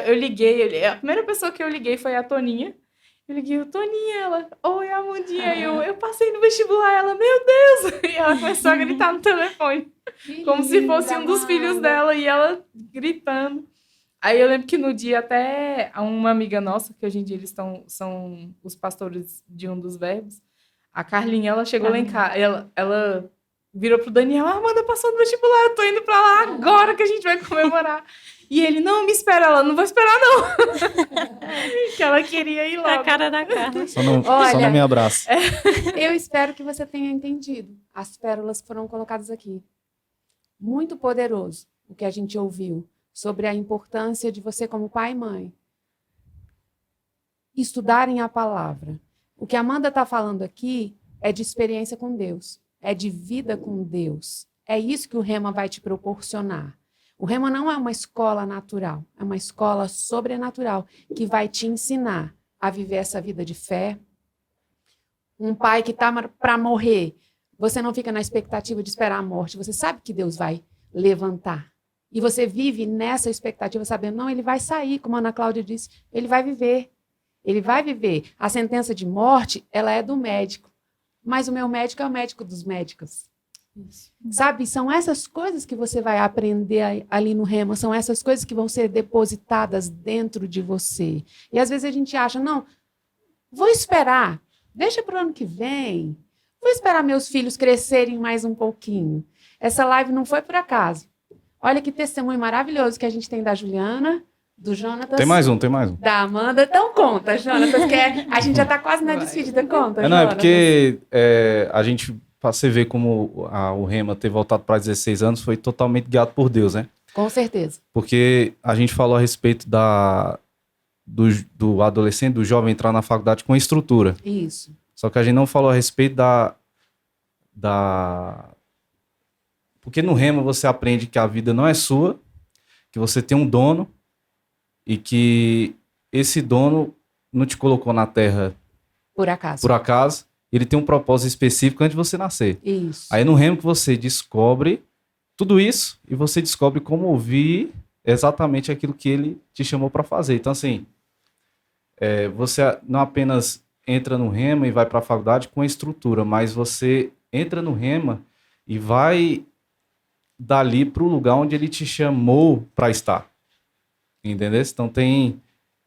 eu liguei, a primeira pessoa que eu liguei foi a Toninha. Eu liguei, Toninha, ela, oi, Amandinha, eu passei no vestibular, ela, meu Deus! E ela começou a gritar no telefone, como se fosse um dos filhos dela, e ela gritando. Aí eu lembro que no dia até uma amiga nossa, que hoje em dia eles são os pastores de um dos verbos, a Carlinha, ela chegou lá em casa, ela virou pro Daniel, Amanda passou no vestibular, eu tô indo pra lá agora que a gente vai comemorar. E ele, não, me espera, ela, não vou esperar não. Que ela queria ir A logo. cara da cara. Só não Olha, me abraça. Eu espero que você tenha entendido as pérolas que foram colocadas aqui. Muito poderoso o que a gente ouviu sobre a importância de você, como pai e mãe, estudarem a palavra. O que a Amanda está falando aqui é de experiência com Deus, é de vida com Deus. É isso que o Rema vai te proporcionar. O Rema não é uma escola natural, é uma escola sobrenatural que vai te ensinar a viver essa vida de fé. Um pai que está para morrer, você não fica na expectativa de esperar a morte, você sabe que Deus vai levantar. E você vive nessa expectativa, sabendo, não, ele vai sair, como a Ana Cláudia disse, ele vai viver. Ele vai viver. A sentença de morte, ela é do médico. Mas o meu médico é o médico dos médicos. Isso. Sabe? São essas coisas que você vai aprender ali no Rema, são essas coisas que vão ser depositadas dentro de você. E às vezes a gente acha, não, vou esperar, deixa para o ano que vem, vou esperar meus filhos crescerem mais um pouquinho. Essa live não foi por acaso. Olha que testemunho maravilhoso que a gente tem da Juliana, do Jonatas. Tem mais um. Da Amanda. Então conta, Jonatas, que a gente já está quase na despedida. Conta, Não, é Jonatas. porque a gente, para você ver como o Rema ter voltado para 16 anos, foi totalmente guiado por Deus, né? Com certeza. Porque a gente falou a respeito do adolescente, do jovem entrar na faculdade com estrutura. Isso. Só que a gente não falou a respeito Porque no Rema você aprende que a vida não é sua, que você tem um dono e que esse dono não te colocou na terra Por acaso. por acaso, ele tem um propósito específico antes de você nascer. Isso. Aí no Rema que você descobre tudo isso e você descobre como ouvir exatamente aquilo que ele te chamou para fazer. Então assim, você não apenas entra no Rema e vai para a faculdade com a estrutura, mas você entra no Rema e vai dali para o lugar onde ele te chamou para estar. Entendeu? Então tem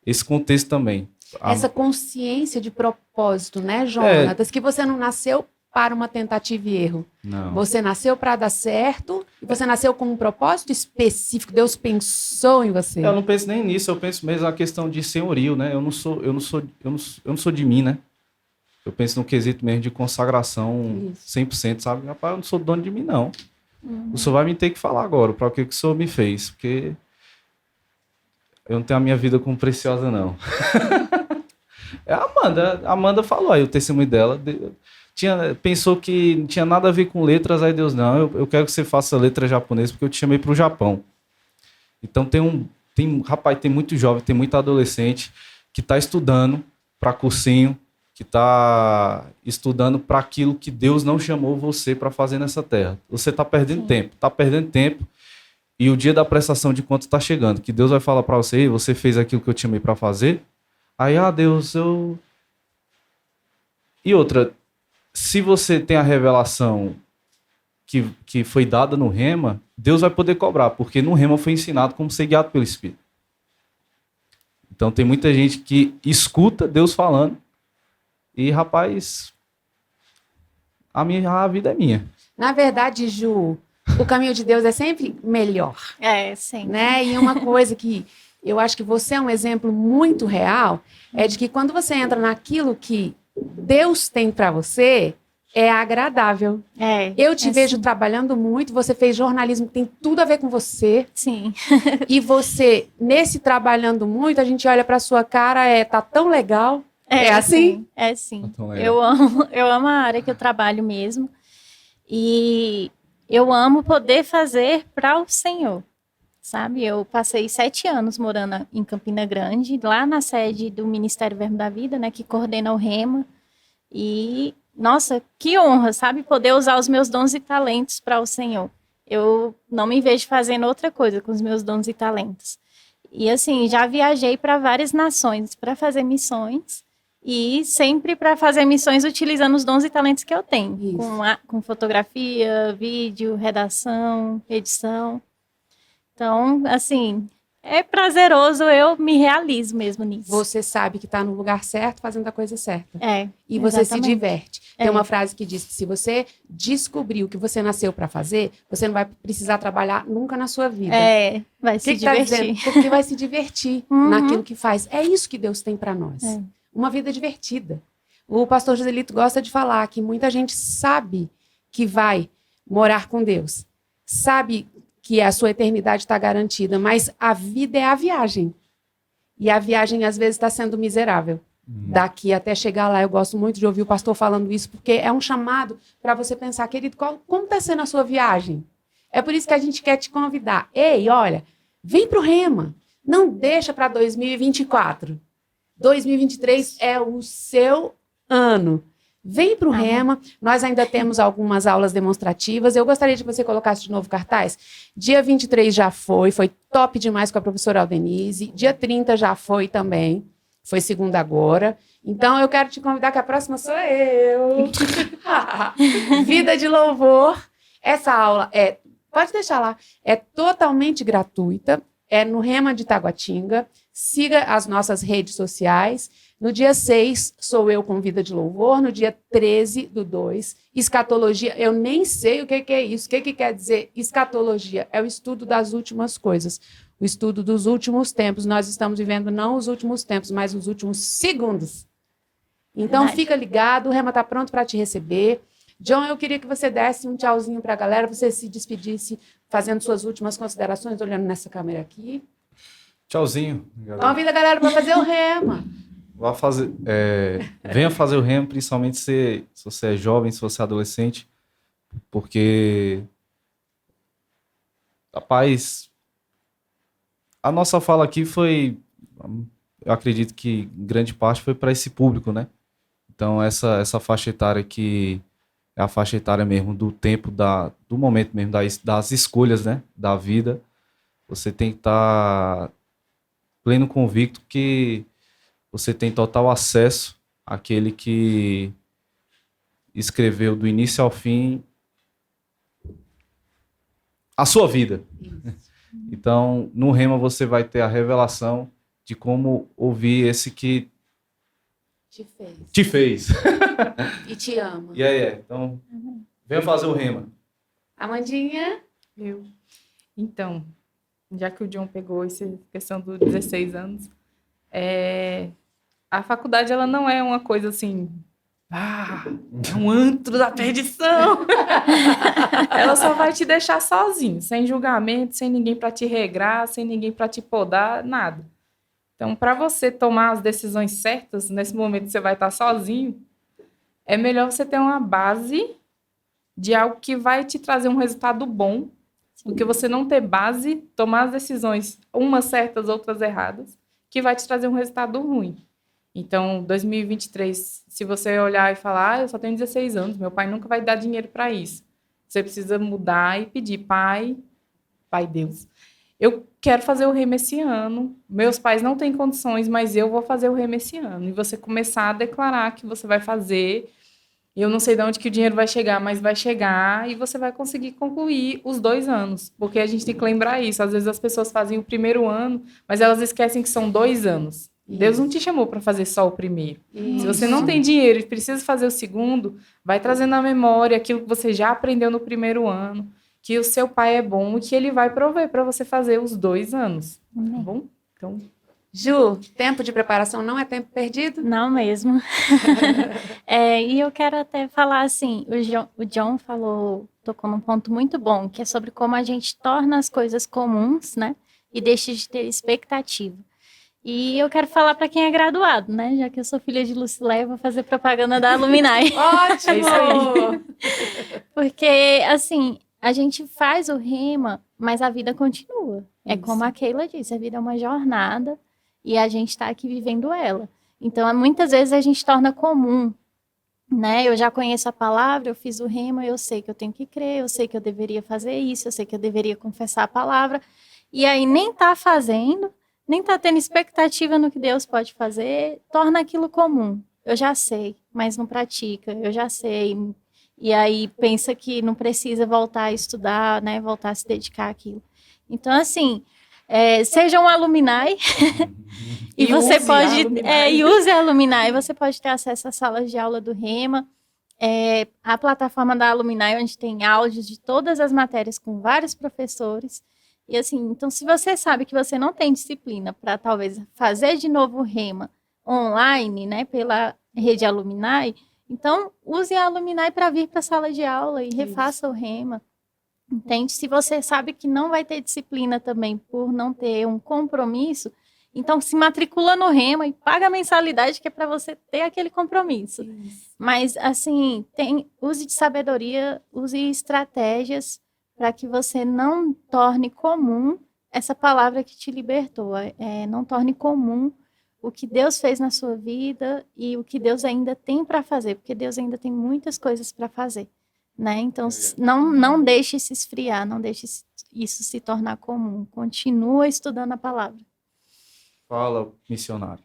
esse contexto também. Essa consciência de propósito, né, Jonatas? Que você não nasceu para uma tentativa e erro. Não. Você nasceu para dar certo e você nasceu com um propósito específico. Deus pensou em você. Eu não penso nem nisso, eu penso mesmo na questão de senhorio, né? Eu não sou de mim, né? Eu penso no quesito mesmo de consagração Isso. 100%, sabe? Rapaz, eu não sou dono de mim, não. O senhor vai me ter que falar agora para o que o senhor me fez, porque eu não tenho a minha vida como preciosa, não. É a Amanda. A Amanda falou aí o testemunho dela. Pensou que não tinha nada a ver com letras, aí Deus, não, eu quero que você faça letra japonesa porque eu te chamei para o Japão. Então rapaz, tem muito jovem, tem muito adolescente que está estudando para cursinho, que está estudando para aquilo que Deus não chamou você para fazer nessa terra. Você está perdendo tempo, e o dia da prestação de contas está chegando, que Deus vai falar para você, você fez aquilo que eu te chamei para fazer, aí, Deus, E outra, se você tem a revelação que foi dada no Rema, Deus vai poder cobrar, porque no Rema foi ensinado como ser guiado pelo Espírito. Então tem muita gente que escuta Deus falando e, rapaz, a vida é minha. Na verdade, Ju, o caminho de Deus é sempre melhor. Sim. Né? E uma coisa que eu acho que você é um exemplo muito real é de que quando você entra naquilo que Deus tem para você, é agradável. Eu te vejo trabalhando muito, você fez jornalismo que tem tudo a ver com você. Sim. E você, nesse trabalhando muito, a gente olha para sua cara, tá tão legal. É assim? Sim. Então, eu amo a área que eu trabalho mesmo. E eu amo poder fazer para o Senhor. Sabe, eu passei 7 anos morando em Campina Grande, lá na sede do Ministério Verbo da Vida, né, que coordena o Rema. E, nossa, que honra, sabe, poder usar os meus dons e talentos para o Senhor. Eu não me vejo fazendo outra coisa com os meus dons e talentos. E, assim, já viajei para várias nações para fazer missões e sempre para fazer missões utilizando os dons e talentos que eu tenho, com fotografia, vídeo, redação, edição. Então, assim, é prazeroso, eu me realizo mesmo nisso. Você sabe que está no lugar certo, fazendo a coisa certa. E exatamente. você se diverte. Tem uma frase que diz que se você descobrir o que você nasceu para fazer, você não vai precisar trabalhar nunca na sua vida. Vai se divertir. Porque vai se divertir naquilo que faz. É isso que Deus tem para nós. Uma vida divertida. O pastor Joselito gosta de falar que muita gente sabe que vai morar com Deus. Sabe que a sua eternidade está garantida, mas a vida é a viagem. E a viagem, às vezes, está sendo miserável. Daqui até chegar lá, eu gosto muito de ouvir o pastor falando isso, porque é um chamado para você pensar, querido, como está sendo a sua viagem? É por isso que a gente quer te convidar. Ei, olha, vem para o Rema. Não deixa para 2024. 2023 é o seu ano. Vem para o Rema, nós ainda temos algumas aulas demonstrativas. Eu gostaria de que você colocasse de novo cartaz. Dia 23 já foi top demais com a professora Aldenise. Dia 30 já foi também, foi segunda agora. Então eu quero te convidar, que a próxima sou eu. Vida de Louvor. Essa aula pode deixar lá, é totalmente gratuita, é no Rema de Taguatinga. Siga as nossas redes sociais. No dia 6, sou eu com Vida de Louvor. No dia 13/2, escatologia. Eu nem sei o que é isso. O que quer dizer escatologia? É o estudo das últimas coisas. O estudo dos últimos tempos. Nós estamos vivendo não os últimos tempos, mas os últimos segundos. Então, fica ligado. O Rema está pronto para te receber. John, eu queria que você desse um tchauzinho para a galera, você se despedisse fazendo suas últimas considerações, olhando nessa câmera aqui. Tchauzinho, galera. Convida a galera para fazer o Rema. Venha fazer o Rema, principalmente se você é jovem, se você é adolescente, porque, rapaz, a nossa fala aqui foi, eu acredito que grande parte foi para esse público, né? Então essa faixa etária que é a faixa etária mesmo do tempo, do momento mesmo, das escolhas, né, da vida, você tem que estar pleno convicto que você tem total acesso àquele que escreveu do início ao fim a sua vida. Então, no Rema você vai ter a revelação de como ouvir esse que te fez. E te ama. Então, venha fazer o Rema. Amandinha? Então, já que o John pegou essa questão dos 16 anos, a faculdade ela não é uma coisa assim, é um antro da perdição. Ela só vai te deixar sozinho, sem julgamento, sem ninguém para te regrar, sem ninguém para te podar, nada. Então, para você tomar as decisões certas, nesse momento que você vai estar sozinho, é melhor você ter uma base de algo que vai te trazer um resultado bom, do que você não ter base, tomar as decisões, umas certas, outras erradas, que vai te trazer um resultado ruim. Então, 2023, se você olhar e falar, eu só tenho 16 anos, meu pai nunca vai dar dinheiro para isso. Você precisa mudar e pedir, Pai Deus, eu quero fazer o Rema esse ano, meus pais não têm condições, mas eu vou fazer o Rema esse ano. E você começar a declarar que você vai fazer. Eu não sei de onde que o dinheiro vai chegar, mas vai chegar e você vai conseguir concluir os 2 anos. Porque a gente tem que lembrar isso. Às vezes as pessoas fazem o primeiro ano, mas elas esquecem que são 2 anos. Isso. Deus não te chamou para fazer só o primeiro. Isso. Se você não tem dinheiro e precisa fazer o segundo, vai trazendo na memória aquilo que você já aprendeu no primeiro ano, que o seu pai é bom e que ele vai prover para você fazer os 2 anos. Tá bom? Então... Ju, tempo de preparação não é tempo perdido? Não mesmo. E eu quero até falar assim, o John tocou num ponto muito bom, que é sobre como a gente torna as coisas comuns, né? E deixa de ter expectativa. E eu quero falar para quem é graduado, né? Já que eu sou filha de Lucilé, eu vou fazer propaganda da Alumni. Ótimo! É isso aí. Porque, assim, a gente faz o Rema, mas a vida continua. É Isso. como a Keila disse, a vida é uma jornada. E a gente está aqui vivendo ela. Então, muitas vezes a gente torna comum, né? Eu já conheço a palavra, eu fiz o Rema, eu sei que eu tenho que crer, eu sei que eu deveria fazer isso, eu sei que eu deveria confessar a palavra. E aí nem está fazendo, nem está tendo expectativa no que Deus pode fazer, torna aquilo comum. Eu já sei, mas não pratica, eu já sei. E aí pensa que não precisa voltar a estudar, né? Voltar a se dedicar àquilo. Então, assim... seja um alumni e você pode use a alumni, você pode ter acesso às salas de aula do Rema, a plataforma da Alumni, onde tem áudios de todas as matérias com vários professores. E assim, então se você sabe que você não tem disciplina para talvez fazer de novo o Rema online, né, pela rede Alumni, então use a Alumni para vir para a sala de aula e refaça o Rema. Entende? Se você sabe que não vai ter disciplina também por não ter um compromisso, então se matricula no Rema e paga a mensalidade que é para você ter aquele compromisso. Isso. Mas, assim, use de sabedoria, use estratégias para que você não torne comum essa palavra que te libertou. Não torne comum o que Deus fez na sua vida e o que Deus ainda tem para fazer, porque Deus ainda tem muitas coisas para fazer. Né? Então, não deixe se esfriar, não deixe isso se tornar comum. Continua estudando a palavra. Fala, missionário.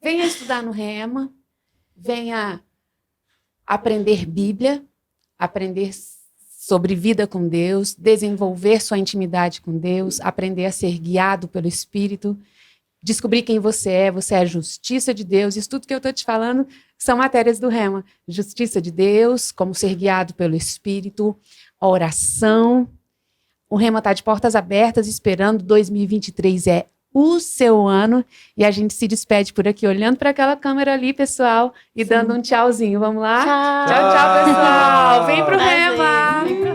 Venha estudar no Rema, venha aprender Bíblia, aprender sobre vida com Deus, desenvolver sua intimidade com Deus, aprender a ser guiado pelo Espírito, descobrir quem você é a justiça de Deus. Isso tudo que eu estou te falando são matérias do Rema. Justiça de Deus, como ser guiado pelo Espírito, a oração. O Rema está de portas abertas, esperando. 2023 é o seu ano. E a gente se despede por aqui, olhando para aquela câmera ali, pessoal, e dando um tchauzinho. Vamos lá? Tchau. Tchau, pessoal. Vem pro Prazer. Rema. Vem pro